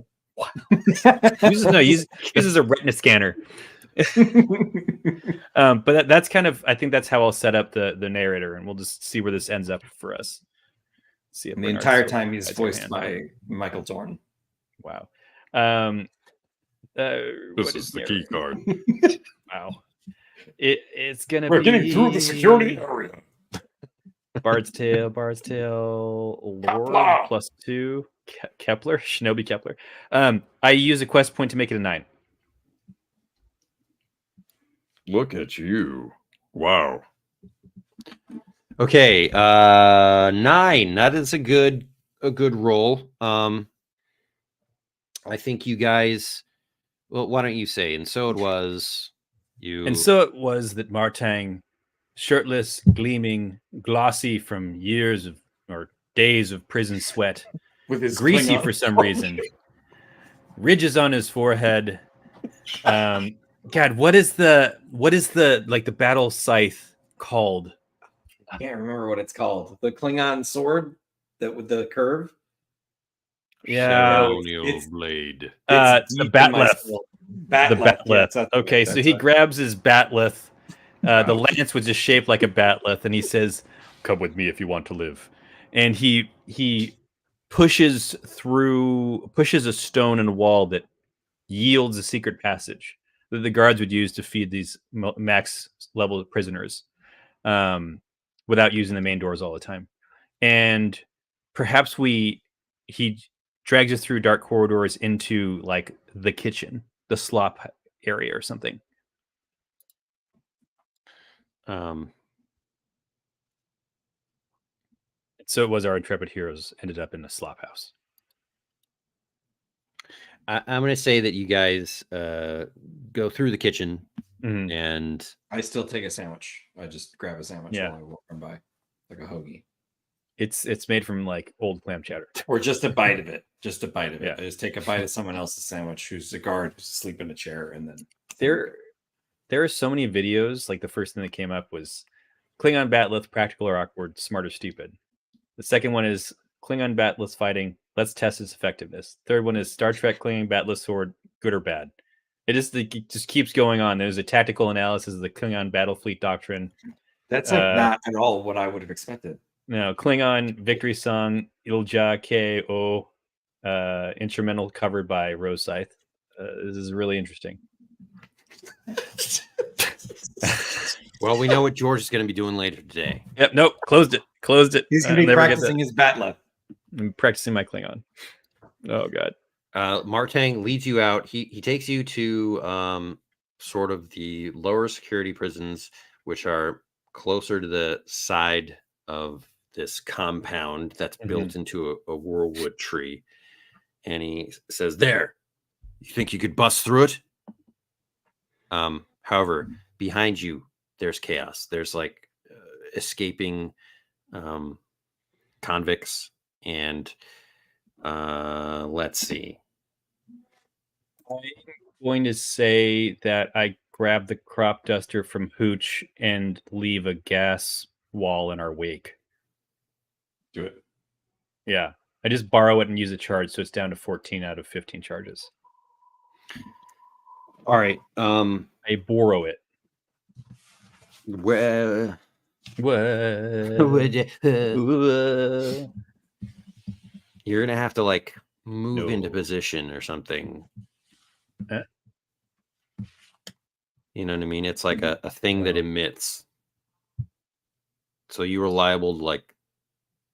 uses a retina scanner. But that's kind of, I think that's how I'll set up the narrator, and we'll just see where this ends up for us. See if the entire time he's voiced by Michael Dorn. Wow. This is the key card. Wow. It's gonna We're getting through the security area. Bard's Tail, Lore +2, Kepler, Shinobi Kepler. I use a quest point to make it a 9. Look at you. Wow. Okay, 9. That is a good roll. I think you guys, well, why don't you say? And so it was that Martang, shirtless, gleaming, glossy from years of or days of prison sweat, with his greasy for some reason, ridges on his forehead. God, what is the like the battle scythe called? I can't remember what it's called. The Klingon sword that with the curve. Yeah, it's blade. The batleth. The batleth. Yeah, okay, so he grabs his batleth. The lance was just shaped like a batleth, and he says, "Come with me if you want to live." And he pushes a stone in a wall that yields a secret passage that the guards would use to feed these max level prisoners, without using the main doors all the time. And perhaps he drags us through dark corridors into like the kitchen, the slop area or something. So it was our intrepid heroes ended up in a slop house. I'm going to say that you guys go through the kitchen, and I still take a sandwich. I just grab a sandwich while I walk by, like a hoagie. It's made from like old clam chowder. Or just a bite of it. Just a bite of it. Yeah. I just take a bite of someone else's sandwich who's a guard who's asleep in a chair, and then There are so many videos. Like the first thing that came up was Klingon Batleth, practical or awkward, smart or stupid. The second one is Klingon Batleth fighting. Let's test its effectiveness. Third one is Star Trek Klingon Batleth sword, good or bad. It just keeps going on. There's a tactical analysis of the Klingon battle fleet doctrine. that's like not at all what I would have expected. No, Klingon victory song Ilja K.O. Instrumental covered by Rose Scythe. This is really interesting. Well, we know what George is going to be doing later today. Yep. Nope. Closed it. He's going to be practicing his Batleth. I'm practicing my Klingon. Oh God. Martang leads you out. He takes you to sort of the lower security prisons, which are closer to the side of this compound that's built into a whirlwood tree. And he says, "There, you think you could bust through it?" However, behind you, there's chaos. There's like escaping convicts, and let's see. I'm going to say that I grab the crop duster from Hooch and leave a gas wall in our wake. Do it. Yeah. I just borrow it and use a charge, so it's down to 14 out of 15 charges. All right. I borrow it. Where? You're gonna have to like move into position or something. You know what I mean? It's like a thing that emits. So you were liable to like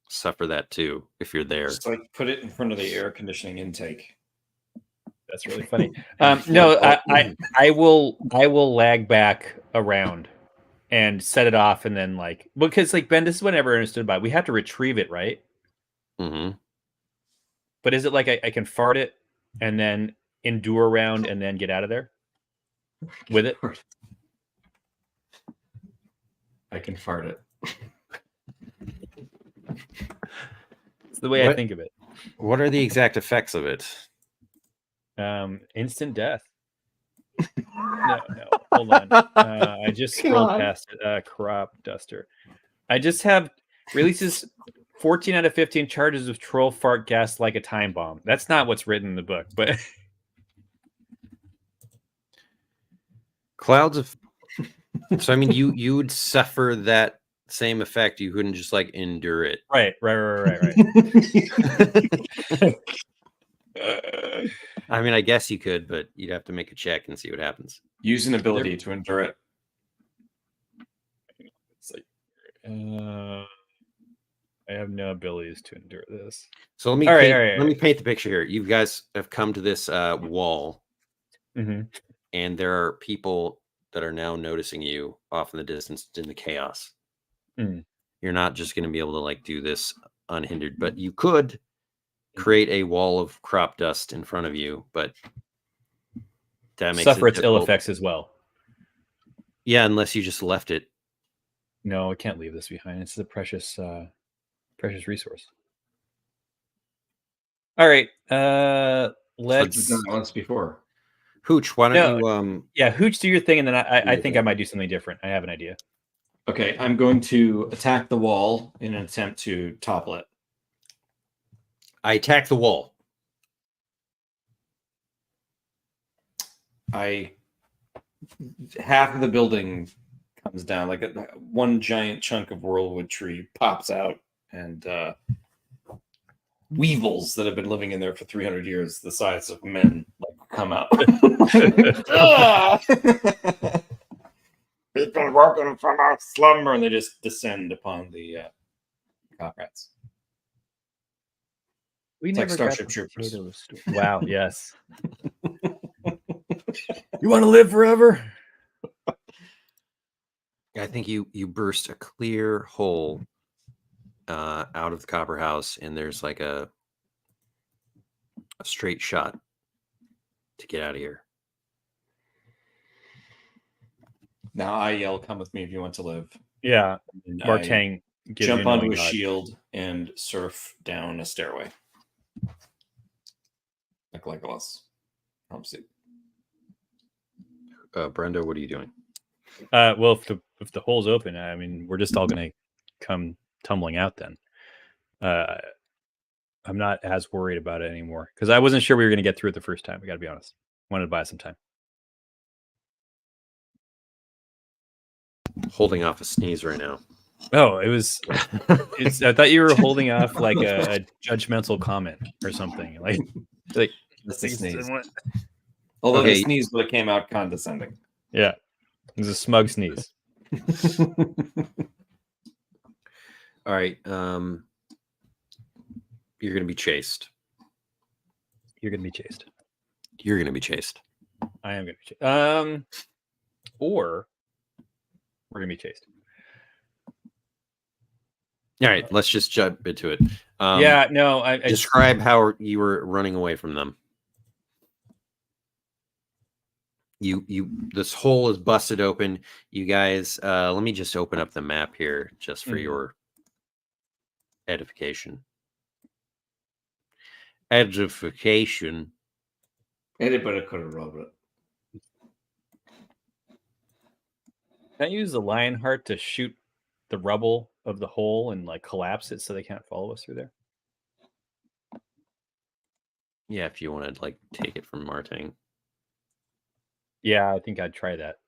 suffer that too if you're there. Just like put it in front of the air conditioning intake. That's really funny. No, I will lag back around and set it off, and then like, because like Ben, this is what I never understood about it. We have to retrieve it, right? Mm-hmm. But is it like I can fart it and then endure around and then get out of there with it? I can fart it. It's the way I think of it. What are the exact effects of it? Instant death. No, hold on. I just scrolled past it. Crop duster. I just have releases 14 out of 15 charges of troll fart gas like a time bomb. That's not what's written in the book, but Clouds of. So I mean, you would suffer that same effect. You couldn't just like endure it. Right. I mean, I guess you could, but you'd have to make a check and see what happens. Use an ability to endure it. It's like, I have no abilities to endure this. So let me paint the picture here. You guys have come to this wall, and there are people that are now noticing you off in the distance in the chaos. You're not just going to be able to like do this unhindered, but you could create a wall of crop dust in front of you, but that makes suffer it its ill effects as well. Yeah, unless you just left it. No, I can't leave this behind. It's a precious resource. All right, let's done that once before. Hooch, why don't you Hooch, do your thing, and then I think I might do something different. I have an idea. Okay, I'm going to attack the wall in an attempt to topple it. I attack the wall. Half of the building comes down, like one giant chunk of whirlwood tree pops out, and weevils that have been living in there for 300 years, the size of men, like come out. We've been working from our slumber, and they just descend upon the cop rats. We It's never like Starship Troopers. Wow, yes. You want to live forever? I think you burst a clear hole out of the copper house, and there's like a straight shot to get out of here. Now I yell, "Come with me if you want to live." Yeah, Martang jump onto a shield and surf down a stairway. Like Legolas. Brenda, what are you doing? Well, if the hole's open, I mean, we're just all going to come tumbling out then. I'm not as worried about it anymore because I wasn't sure we were going to get through it the first time. I got to be honest. Wanted to buy some time. Holding off a sneeze right now. Oh, I thought you were holding off like a judgmental comment or something. Like that's a sneeze. Although the sneeze would have came out condescending. Yeah. It was a smug sneeze. All right. You're going to be chased. You're going to be chased. You're going to be chased. I am going to be chased. Or we're going to be chased. All right. Let's just jump into it. Yeah. No. I describe how you were running away from them. This hole is busted open. You guys, let me just open up the map here just for your edification. Edification. Anybody could have rolled it. Can I use the lion heart to shoot the rubble of the hole and like collapse it so they can't follow us through there? Yeah, if you want to like take it from Marting. Yeah, I think I'd try that.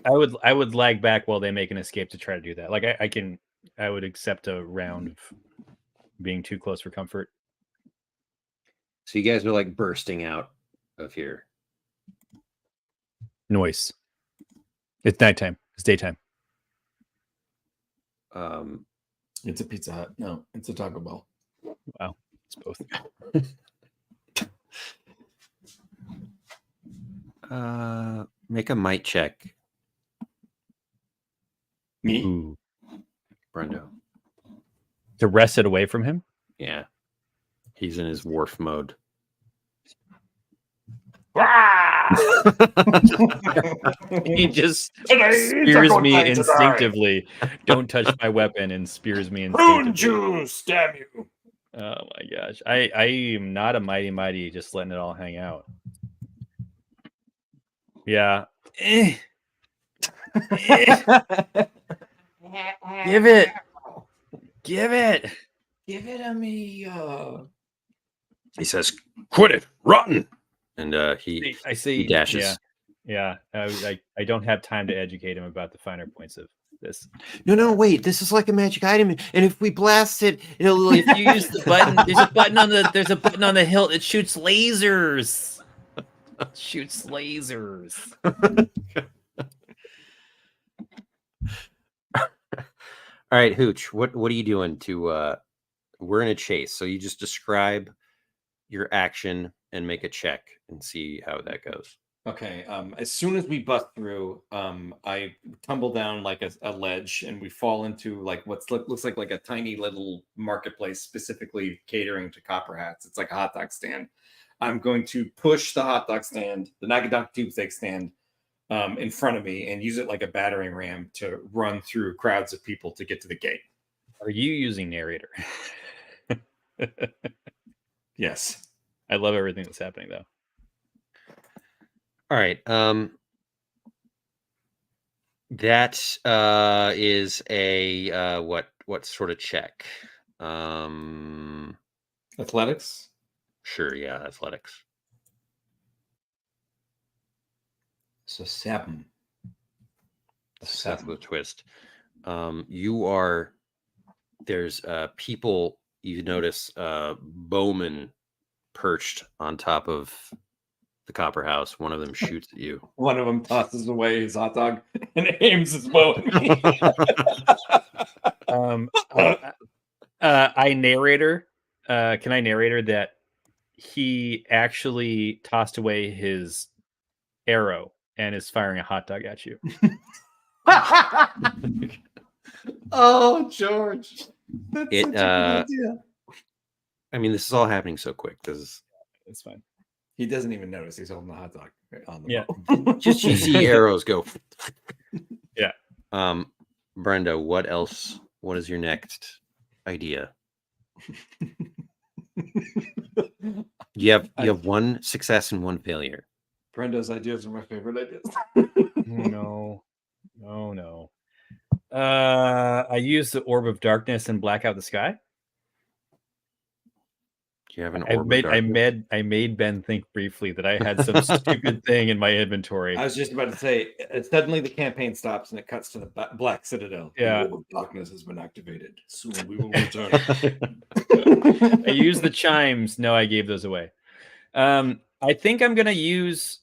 I would lag back while they make an escape to try to do that. Like I would accept a round of being too close for comfort. So you guys are like bursting out of here. Noise. It's nighttime. It's daytime. It's a Pizza Hut. No, it's a Taco Bell. Wow, it's both. Make a might check. Me? Ooh. Brendo. To wrest it away from him? Yeah. He's in his wharf mode. He just spears me instinctively. Don't touch my weapon and spears me instinctively. Prune juice, damn you. Oh my gosh. I am not a mighty just letting it all hang out. Yeah. Give it. Give it. Give it to me. He says, "Quit it, rotten!" And he dashes. Yeah. I don't have time to educate him about the finer points of this. No, wait. This is like a magic item, and if we blast it, it'll. If you use the button, there's a button on the hilt. It shoots lasers. Shoots lasers. All right, Hooch. What are you doing to? We're in a chase, so you just describe your action and make a check and see how that goes. Okay. As soon as we bust through, I tumble down like a ledge, and we fall into like looks like a tiny little marketplace, specifically catering to copper hats. It's like a hot dog stand. I'm going to push the hot dog stand, the Nagadok tube steak stand, in front of me and use it like a battering ram to run through crowds of people to get to the gate. Are you using narrator? Yes. I love everything that's happening though. All right. That is a what sort of check? Athletics? Sure, yeah, athletics. So 7. Seth with twist. There's people, you notice bowmen perched on top of the copper house. One of them shoots at you. One of them tosses away his hot dog and aims his bow at me. I narrator. Can I narrator that he actually tossed away his arrow and is firing a hot dog at you? Oh, George. That's such a good idea. I mean, this is all happening so quick. It's fine. He doesn't even notice he's holding the hot dog on the yeah. bow. Just you see arrows go. Yeah. Brenda, what else? What is your next idea? You have one success and one failure. Brenda's ideas are my favorite ideas. No. I use the orb of darkness and black out the sky. Do you have an orb of darkness? I made Ben think briefly that I had some stupid thing in my inventory. I was just about to say, suddenly the campaign stops and it cuts to the Black Citadel. Yeah. The orb of darkness has been activated. Soon we will return. I used the chimes. No, I gave those away. I think I'm gonna use.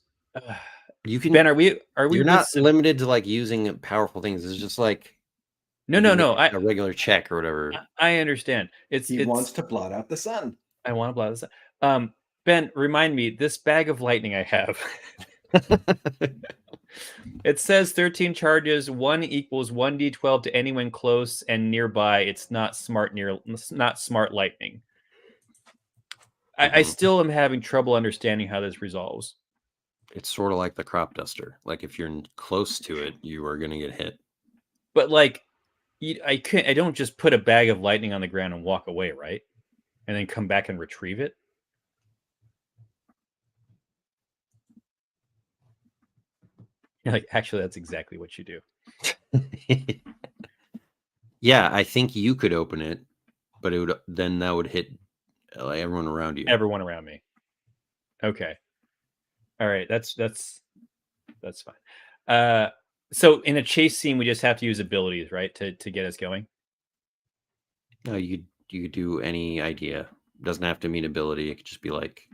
You can. Ben, are we? You're not limited to like using powerful things. It's just like no. A regular check or whatever. I understand. He wants to blot out the sun. I want to blot the sun. Ben, remind me, this bag of lightning I have. It says 13 charges, 1 equals 1d12 to anyone close and nearby. It's not smart lightning. I still am having trouble understanding how this resolves. It's sort of like the crop duster. Like if you're close to it, you are going to get hit. But like, I don't just put a bag of lightning on the ground and walk away, right? And then come back and retrieve it. You're like, actually, that's exactly what you do. Yeah, I think you could open it, but that would hit like everyone around you. Everyone around me. Okay. All right. That's fine. So in a chase scene, we just have to use abilities, right, to get us going. No, you could do any idea. It doesn't have to mean ability. It could just be like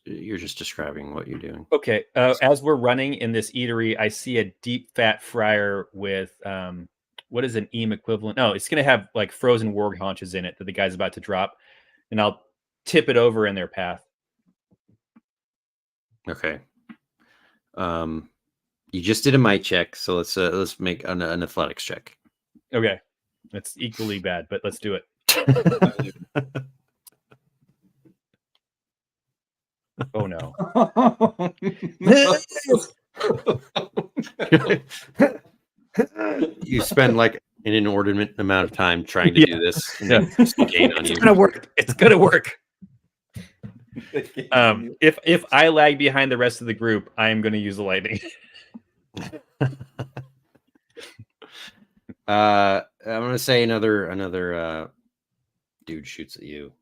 you're just describing what you're doing. Okay. As we're running in this eatery, I see a deep fat fryer with what is an Eem equivalent? No, it's gonna have like frozen warg haunches in it that the guy's about to drop, and I'll tip it over in their path. Okay. You just did a might check, so let's make an athletics check. Okay. That's equally bad, but let's do it. Oh no. You spend like an inordinate amount of time trying to do this. And then gain on It's gonna work. It's gonna work. If I lag behind the rest of the group, I am gonna use the lightning. I'm gonna say another dude shoots at you.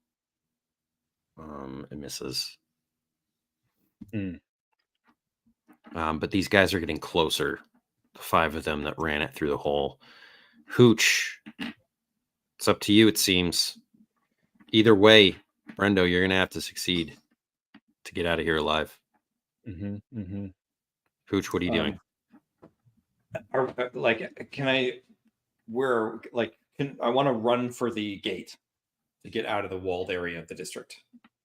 It misses. But these guys are getting closer. The 5 of them that ran it through the hole. Hooch, it's up to you, it seems. Either way, Brendo, you're gonna have to succeed to get out of here alive. Hooch, what are you doing? I want to run for the gate to get out of the walled area of the district.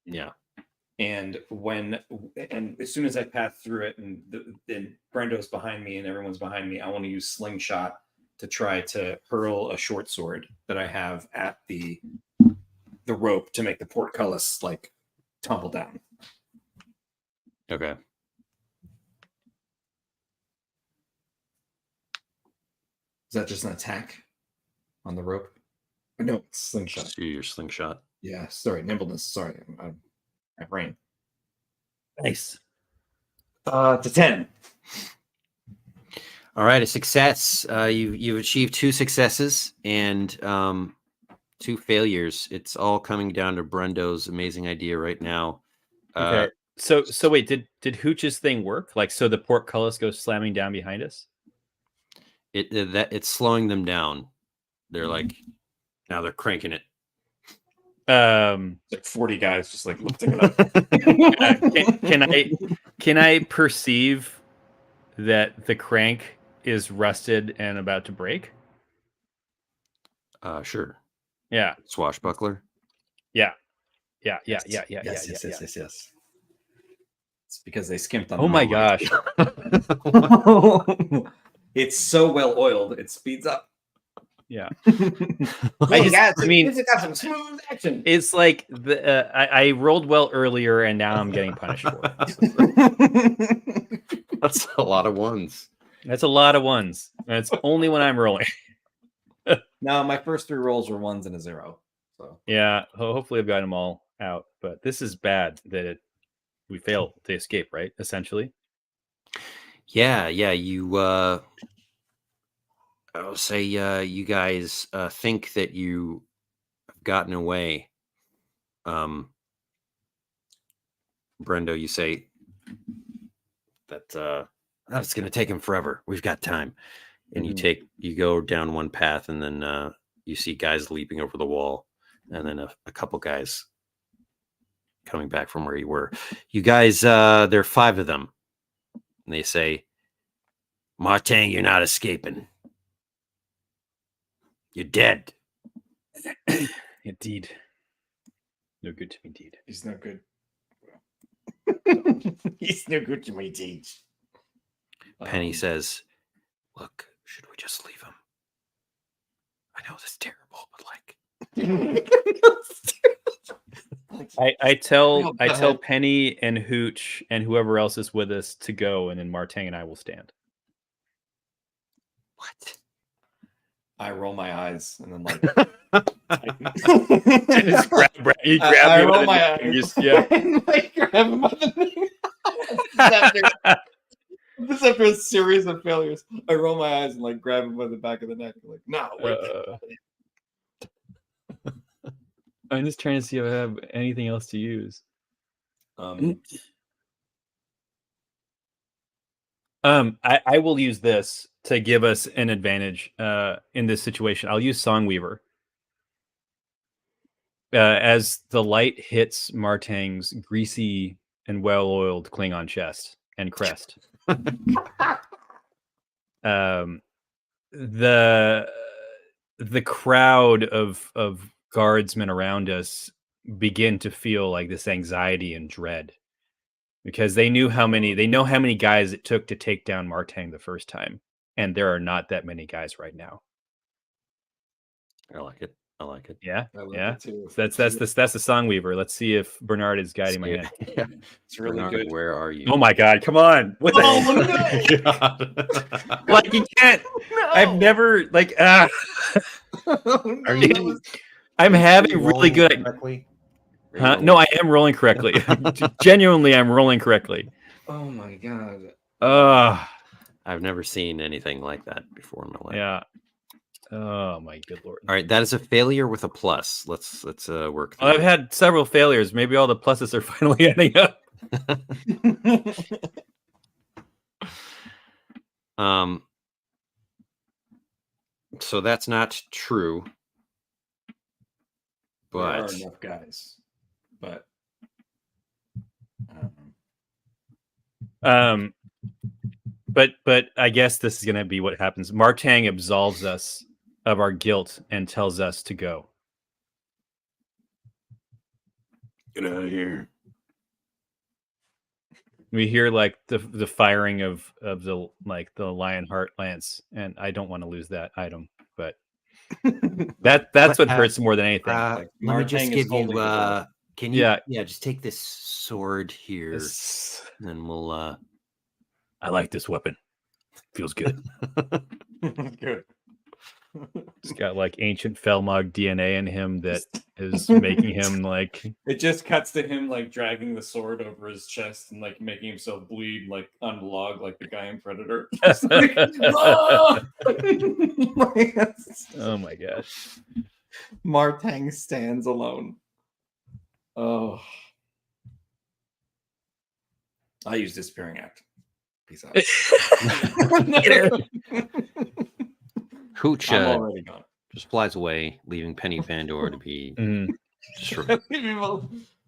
Yeah. And as soon as I pass through it, and then Brendo's behind me and everyone's behind me, I want to use slingshot to try to hurl a short sword that I have at the rope to make the portcullis like tumble down. Okay. Is that just an attack on the rope? No, it's slingshot. So your slingshot. Yeah, sorry, nimbleness. Sorry, my brain. Nice. To 10. All right, a success. You've achieved 2 successes and 2 failures. It's all coming down to Brendo's amazing idea right now. Okay. So wait, did Hooch's thing work? Like, so the portcullis goes slamming down behind us? It's slowing them down. They're like, now they're cranking it. Like 40 guys just like lifting it up. Can I perceive that the crank is rusted and about to break? Sure. Yeah. Swashbuckler. Yeah. Yes. It's because they skimped on. Oh my gosh. It's so well oiled, it speeds up. Yeah. It's got some smooth action. It's like I rolled well earlier and now I'm getting punished for it. That's a lot of ones. That's a lot of ones. And it's only when I'm rolling. No, my first 3 rolls were 1s and a 0. So Yeah, hopefully I've got them all out. But this is bad that we fail to escape, right? Essentially. Yeah. You, I'll say, you guys think that you have gotten away. Brendo, you say that it's going to take him forever. We've got time. And you go down one path, and then you see guys leaping over the wall, and then a couple guys coming back from where you were. You guys, there are 5 of them, and they say, "Martang, you're not escaping. You're dead." Indeed. No good to me, indeed. he's no good. He's no good to me, Teach. Penny says, "Look, should we just leave him? I know this is terrible, but I tell Penny and Hooch and whoever else is with us to go, and then Martang and I will stand. What?" I roll my eyes and then like Just grab me I roll by the my neck and eyes. just- yeah. And, like, grab him by the neck. This after a series of failures. I roll my eyes and like grab him by the back of the neck. I'm like, no, I'm just trying to see if I have anything else to use. I will use this to give us an advantage in this situation. I'll use Songweaver. As the light hits Martang's greasy and well-oiled Klingon chest and crest. The crowd of guardsmen around us begin to feel like this anxiety and dread, because they know how many guys it took to take down Martang the first time, and there are not that many guys right now. I like it. Yeah, I like yeah. it too. So that's the Songweaver. Let's see if Bernard is guiding my hand. Yeah. It's really Bernard, good. where are you? Oh my God! Come on! What Oh, God. like you can't. I've never like. Oh, Are no, you- that was- I'm having Are you really rolling good. correctly? Are you Huh? rolling- No, I am rolling correctly. Genuinely, I'm rolling correctly. oh my god. I've never seen anything like that before in my life. Yeah. Oh my good lord. All right, that is a failure with a plus. Let's work through Well, I've it. had several failures. Maybe all the pluses are finally adding up. So that's not true. There are But enough guys. But but I guess this is gonna be what happens. Martang absolves us of our guilt and tells us to go. get out of here. We hear like the firing of the Lionheart lance, and I don't want to lose that item, but that's what hurts more than anything. like, Let me just Martang is give holding you the can you Yeah. just take this sword here, It's- and then we'll I like this weapon. Feels good. Good. It's got like ancient Felmog DNA in him that is making him like It just cuts to him like dragging the sword over his chest and like making himself bleed like on the log like the guy in Predator. Just like, "Ah!" oh my gosh. Martang stands alone. Oh. I use Disappearing Act. Peace out. Hooch I'm already gone. just flies away, leaving Penny Pandora to be Mhm.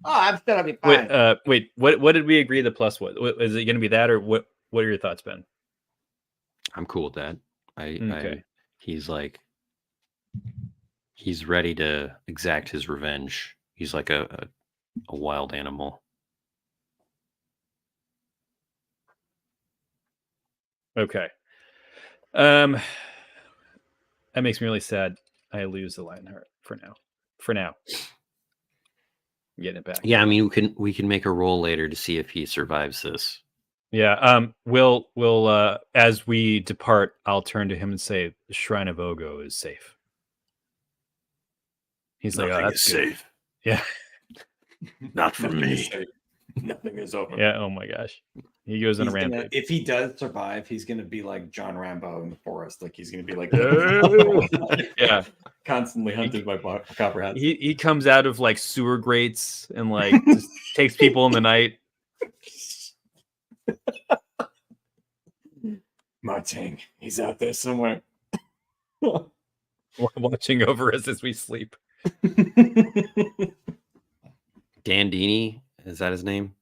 Oh, I'm still gonna be fine. Wait, what did we agree the plus was? Is it going to be that, or what are your thoughts, Ben? I'm cool with that. Okay. He's like, he's ready to exact his revenge. He's like a wild animal. Okay. That makes me really sad. I lose the Lionheart for now. I'm getting it back. Yeah, I mean, we can make a roll later to see if he survives this. Yeah. We'll as we depart, I'll turn to him and say, "The Shrine of Ogo is safe." He's like, "Oh, that's good." safe. Yeah. Not for Nothing is me. safe. Nothing is over. Yeah. Oh my gosh. He goes on a rampage. If he does survive, he's gonna be like John Rambo in the forest. Like he's gonna be like Yeah. constantly hunted by copperheads. He comes out of like sewer grates and like just takes people in the night. Martin, he's out there somewhere. Watching over us as we sleep. Dandini, is that his name?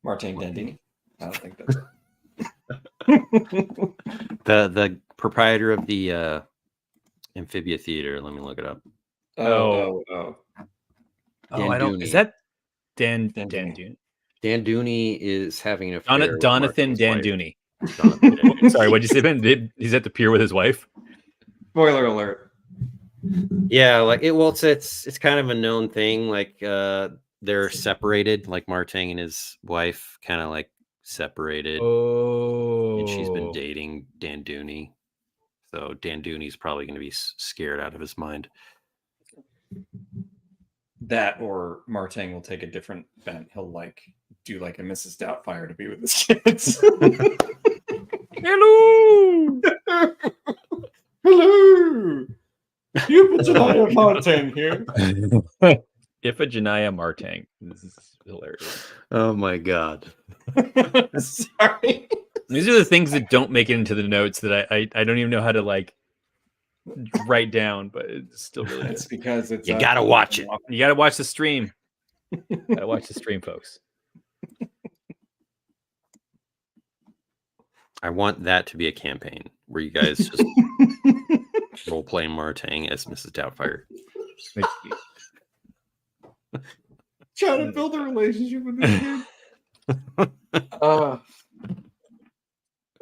Martin Dandini. I don't think that's The proprietor of the Amphibia Theater. Let me look it up. Oh. I don't. Is Danduni. that Dan Danduni. Danduni? Danduni is having an affair with Donathan Martin's wife. Danduni. Donathan Danduni. Sorry, what'd you say, Ben? He's at the pier with his wife. Spoiler alert. Yeah, like it's kind of a known thing. Like they're separated. Like Martin and his wife kind of like separated. Oh, And she's been dating Danduni. So Danduni's probably going to be scared out of his mind. That or Martin will take a different bent. He'll like do like a Mrs. Doubtfire to be with his kids. Hello. Hello. You Janaya Martin here. Iphigenia Martang. This is hilarious. Oh my god. Sorry. These are the things that don't make it into the notes that I don't even know how to like write down, but it's still really good. It's because it's You gotta watch it. You got to watch the stream. Gotta watch the stream, folks. I want that to be a campaign where you guys just role play Martang as Mrs. Doubtfire. Trying to build a relationship with this dude.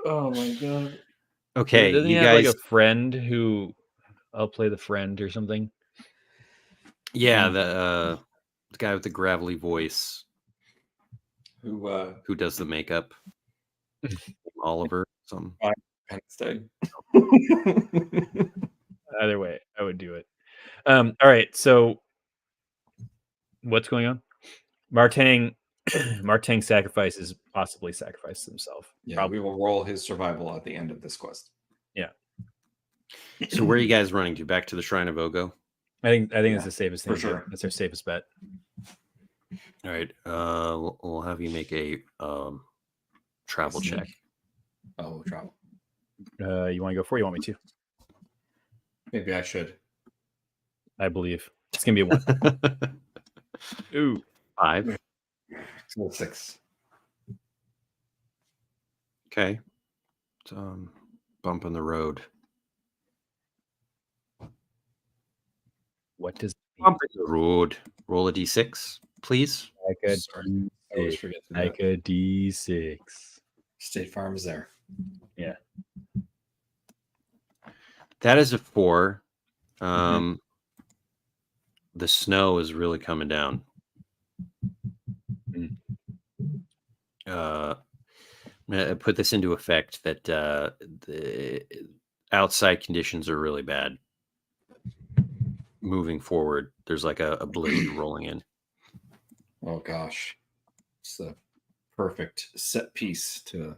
Oh my god. Okay, Doesn't you he have guys. like a friend who I'll play the friend or something? Yeah, the guy with the gravelly voice Who does the makeup. Oliver, something. kind of stay. Either way, I would do it. All right, so what's going on? Martang possibly sacrifices himself. Yeah, Probably. we will roll his survival at the end of this quest. Yeah. So where are you guys running to? Back to the Shrine of Ogo? I think it's the safest thing. For sure. That's our safest bet. All right. We'll have you make a travel check. Oh, travel. You want to go for it? You want me to? Maybe I should. I believe it's gonna be a 1. Ooh, 5. Well, 6. Okay. Bump in the road. what does Bump in the road. Roll a d6, please. like a Sorry. I always forget to do like that. a D6? State Farm is there. Yeah. That is a 4. The snow is really coming down. Mm. I'm gonna put this into effect that the outside conditions are really bad. Moving forward, there's like a blade rolling in. Oh gosh. It's the perfect set piece to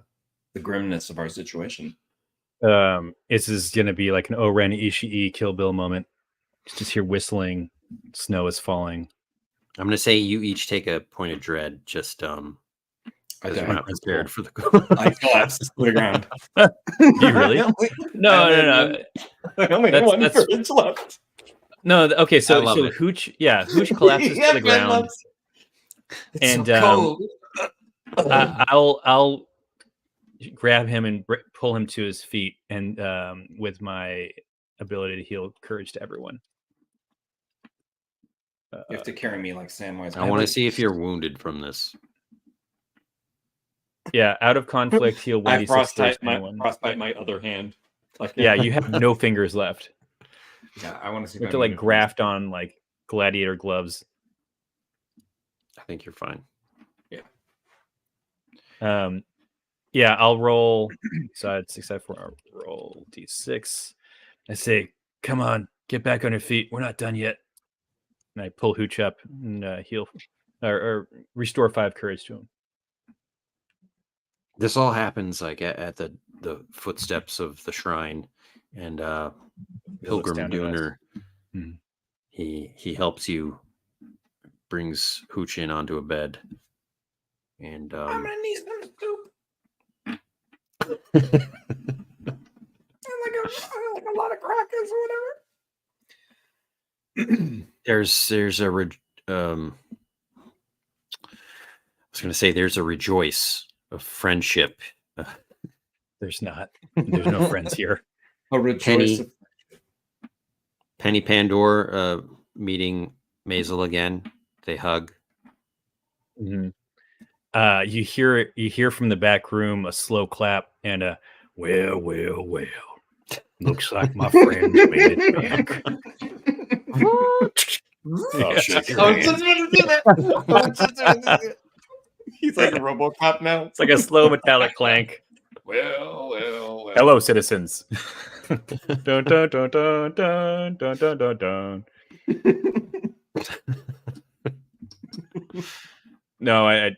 the grimness of our situation. This is gonna be like an Oren Ishii Kill Bill moment. Just hear whistling, snow is falling. I'm gonna say you each take a point of dread. Just I because we're died. not prepared for the. I collapsed to the ground. You really? No. I only That's- one that's- courage left. No, okay, I so love it. Hooch collapses to the ground, and I'll grab him and pull him to his feet, and with my ability to heal courage to everyone. You have to carry me like Samwise. I want to see if you're wounded from this. Yeah, out of conflict, heal I 1d6 frostbite anyone. my other hand. Like Yeah, you have no fingers left. Yeah, I want to see. You if have to I'm like wounded. graft on like gladiator gloves. I think you're fine. Yeah. Yeah, I'll roll. So I had 6 side 4. I'll roll d6. I say, "Come on, get back on your feet. We're not done yet." And I pull Hooch up and heal or restore 5 courage to him. This all happens like at the footsteps of the shrine, and Pilgrim Dooner. Mhm. He helps you, brings Hooch in onto a bed, and I'm gonna need some soup. like a lot of crackers or whatever. there's a I was going to say there's a rejoice of friendship. There's not. There's no friends here. A rejoice. Penny Pandora meeting Maisel again. They hug. Mm-hmm. You hear from the back room a slow clap and a well. Looks like my friends made it back. He's like a RoboCop now. It's like a slow metallic clank. Well. Hello, citizens. Dun, dun, dun, dun, dun, dun, dun, dun, dun. No, I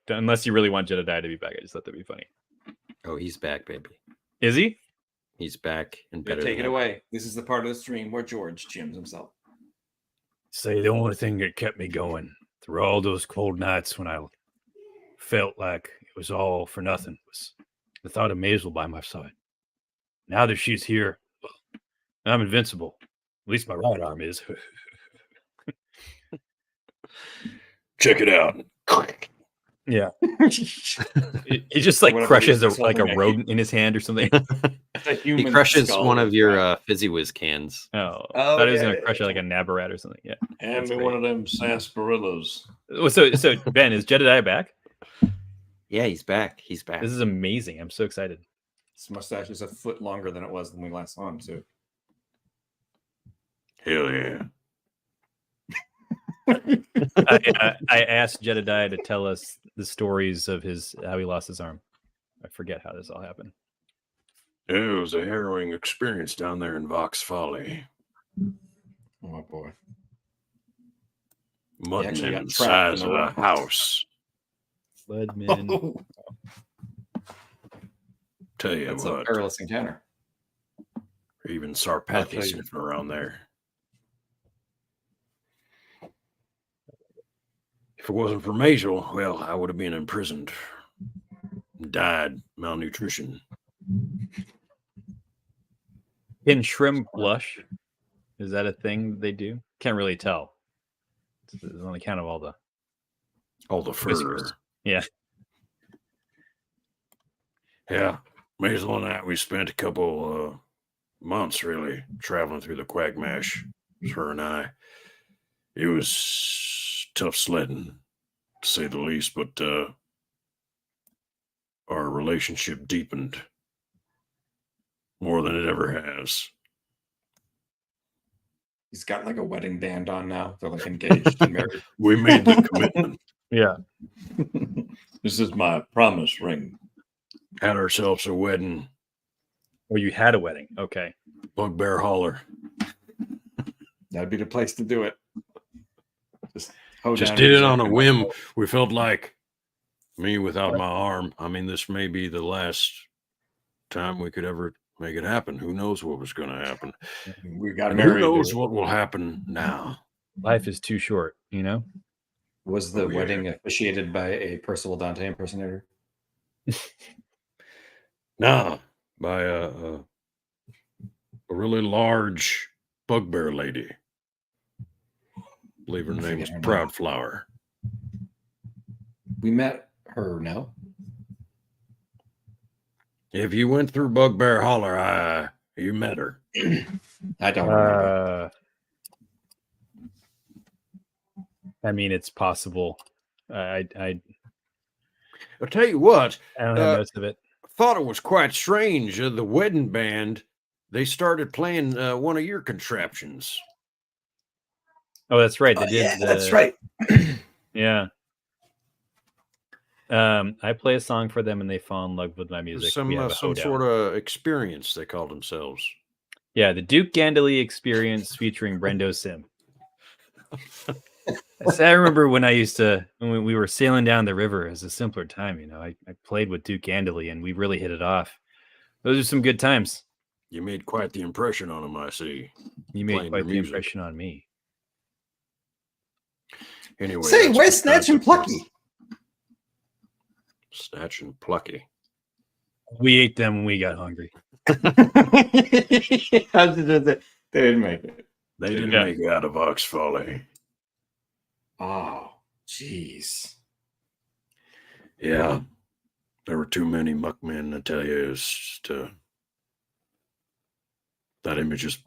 unless you really want Jedediah to be back, I just thought that'd be funny. Oh, he's back, baby. Is he? He's back and better. Take it away. This is the part of the stream where George gyms himself. Say the only thing that kept me going through all those cold nights when I felt like it was all for nothing was the thought of Maisel by my side. Now that she's here, well, I'm invincible. At least my right arm is. Check it out. Yeah. He just like crushes a rodent in his hand or something. He crushes one of your Fizzy Whiz cans. I thought he was going to crush it like a Nabarat or something. Yeah. Hand me one of them sarsaparillas. So Ben, is Jedediah back? Yeah, he's back. He's back. This is amazing. I'm so excited. His mustache is a foot longer than it was when we last saw him, too. Hell yeah. I asked Jedediah to tell us the stories of how he lost his arm. I forget how this all happened. It was a harrowing experience down there in Vox Folly. Oh, boy. Mutton in the size of a house. Leadman. Oh. Tell you That's what. a perilous encounter. Or even Sarpathy sniffing around there. If it wasn't for Maisel, well, I would have been imprisoned. Died malnutrition. Can shrimp blush? Is that a thing they do? Can't really tell. It's on account of all the fur. Whiskers. Yeah. Yeah. Maisel and I, we spent a couple months really traveling through the Quagmash. Her and I. It was tough sledding, to say the least, but our relationship deepened more than it ever has. He's got like a wedding band on now. They're like engaged and married. We made the commitment. Yeah. This is my promise ring. Had ourselves a wedding. Oh, you had a wedding. Okay. Bugbear Holler. That'd be the place to do it. Just did it on a whim. We felt like me without my arm. I mean, this may be the last time we could ever make it happen. Who knows what was going to happen? We got and married. Who knows what will happen now? Life is too short, you know? Was the wedding officiated by a Percival Dante impersonator? Nah, by a really large bugbear lady. I believe her name was Proudflower. We met her, no? If you went through Bugbear Holler, you met her. I don't remember. I mean, it's possible. I'll tell you what. I don't have most of it. I thought it was quite strange. The wedding band, they started playing one of your contraptions. Oh, that's right. They did. Yeah, that's right. Yeah. I play a song for them and they fall in love with my music. We have Some a sort of experience they call themselves. Yeah, the Duke Gandalf experience featuring Brendo Sim. I remember when we were sailing down the river as a simpler time, you know, I played with Duke Gandalf and we really hit it off. Those are some good times. You made quite the impression on him, I see. You made quite the impression on me. Anyway, say, where's Snatch and Plucky? Snatch and Plucky. We ate them when we got hungry. They didn't make it. They didn't make it out of Ox Folly. Oh, jeez. Yeah. There were too many muckmen, I tell you. That image just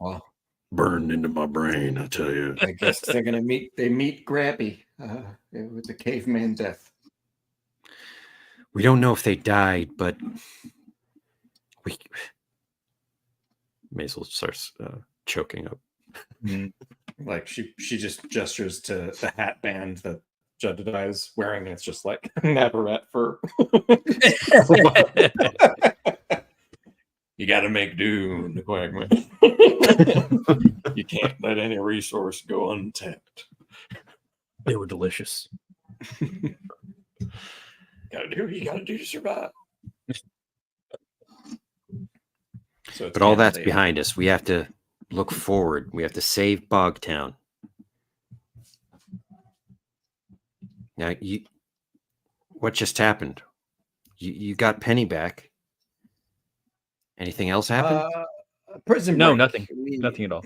burned into my brain, I tell you. I guess they're gonna meet Grabby with the caveman death. We don't know if they died, but Maisel starts choking up. Like she just gestures to the hat band that Jedediah is wearing, and it's just like Navarrete fur. You got to make do in the Quagmire. You can't let any resource go untapped. They were delicious. Got to do what you got to do to survive. But all that's behind us. We have to look forward. We have to save Bogtown. Now, what just happened? You got Penny back. Anything else happened? Prison No, break. nothing. Nothing at all.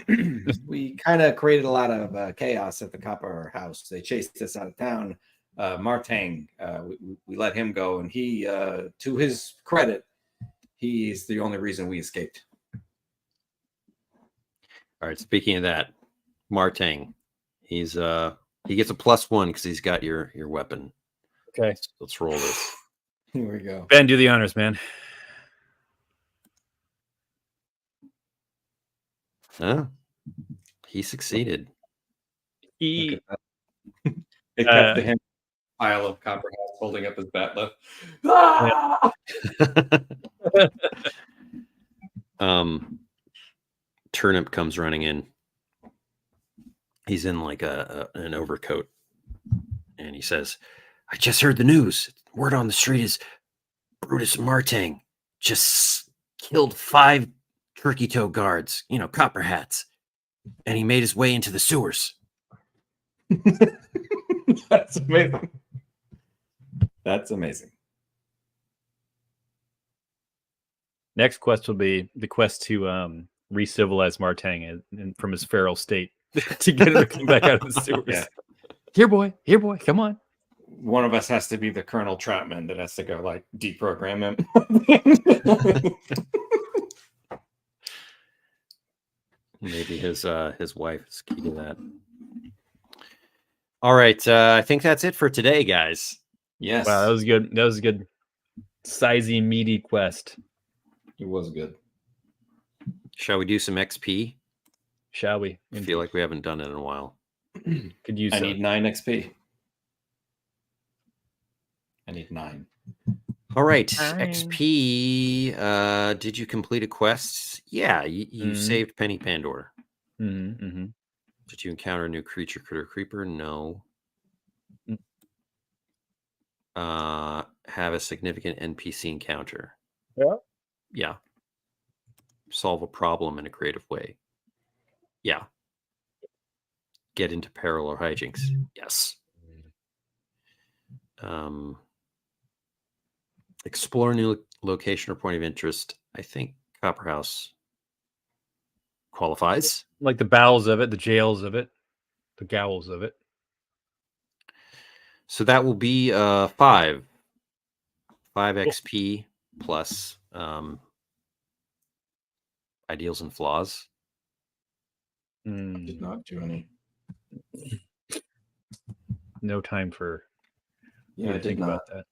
We kind of created a lot of chaos at the Copper House. They chased us out of town. Martang, we let him go, and he, to his credit, he's the only reason we escaped. All right. Speaking of that, Martang, he gets a +1 because he's got your weapon. Okay, let's roll this. Here we go. Ben, do the honors, man. Huh? He succeeded. He It kept him pile of copper hats holding up his bat left. Ah! Turnip comes running in. He's in like an overcoat, and he says, "I just heard the news. Word on the street is Brutus Martang just killed 5 turkey toe guards, copper hats, and he made his way into the sewers." That's amazing. That's amazing. Next quest will be the quest to re-civilize Martang from his feral state to get him to come back out of the sewers. Yeah. Here, boy, come on. One of us has to be the Colonel Troutman that has to go like deprogram him. Maybe his wife is key to that. All right, I think that's it for today, guys. Yes. Wow, that was good. That was a good, sizey, meaty quest. It was good. Shall we do some XP? Shall we? I feel like we haven't done it in a while. Could use. I need 9 XP. I need 9. All right, XP. Did you complete a quest? Yeah, you saved Penny Pandora. Did you encounter a new creature, critter, creeper? No. Have a significant NPC encounter? Yeah. Yeah. Solve a problem in a creative way? Yeah. Get into peril or hijinks? Yes. Explore a new location or point of interest. I think Copper House qualifies. Like the bowels of it, the jails of it, the gowls of it. So that will be 5 XP plus ideals and flaws. Did not do any. No time for Yeah, I did not. about that.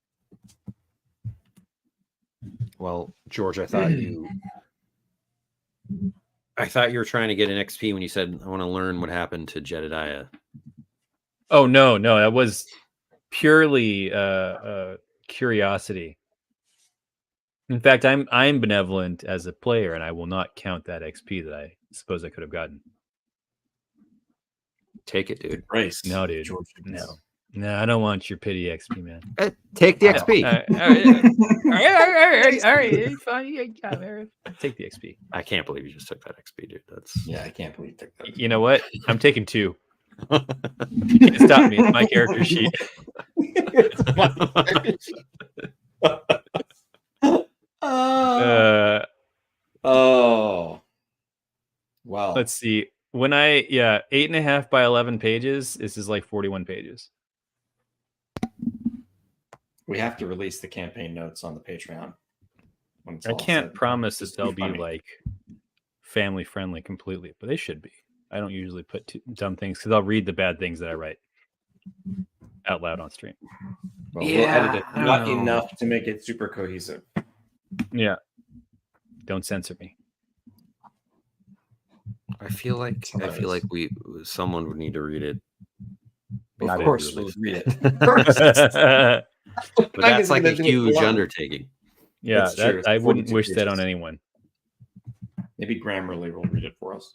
Well, George, I thought you were trying to get an XP when you said, "I want to learn what happened to Jedediah." Oh no, that was purely curiosity. In fact, I'm benevolent as a player, and I will not count that XP that I suppose I could have gotten. Take it, dude. Embraced. No, dude. George No, I don't want your pity XP, man. Take the Wow. XP. All right, fine. Take the XP. I can't believe you just took that XP, dude. That's Yeah, I can't believe that. You know what? I'm taking 2. You can't stop me. It's my character sheet. Oh. Wow. Let's see. When 8.5 by 11 pages. This is like 41 pages. We have to release the campaign notes on the Patreon. I can't promise that they'll be like family friendly completely, but they should be. I don't usually put dumb things because I'll read the bad things that I write out loud on stream. Well, we'll edit it. Not enough to make it super cohesive. Yeah. Don't censor me. I feel like someone would need to read it. Of course, we'll read it. But that's like a huge undertaking. Yeah, true. I wouldn't 42 wish that pages. on anyone. Maybe Grammarly will read it for us.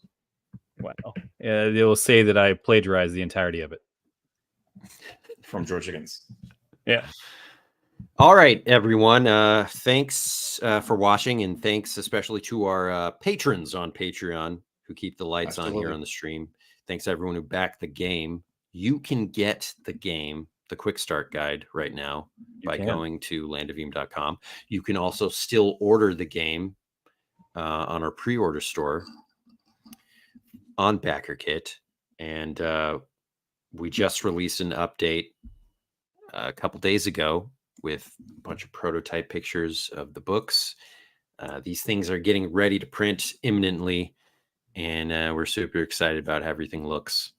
Wow. Yeah, they will say that I plagiarized the entirety of it. From George Higgins. Yeah. All right, everyone. Thanks for watching, and thanks especially to our patrons on Patreon who keep the lights on here on the stream. Thanks to everyone who backed the game. You can get the game, the quick start guide, right now by going to landofelem.com. You can also still order the game on our pre-order store on BackerKit, and we just released an update a couple days ago with a bunch of prototype pictures of the books. These things are getting ready to print imminently, and we're super excited about how everything looks.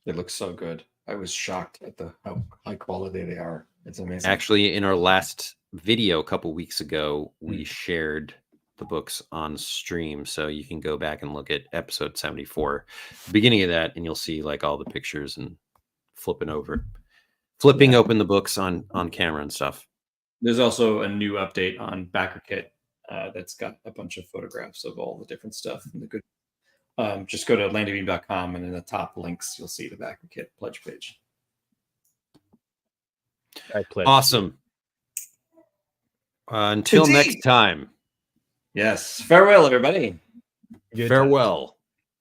It looks so good. I was shocked at how high quality they are. It's amazing. Actually, in our last video a couple weeks ago, we shared the books on stream, so you can go back and look at episode 74, the beginning of that, and you'll see like all the pictures and flipping open the books on camera and stuff. There's also a new update on BackerKit that's got a bunch of photographs of all the different stuff and the good. Just go to landofelem.com, and in the top links you'll see the BackerKit pledge page. I pledge. Awesome. Until next time. Yes. Farewell, everybody. Good Farewell.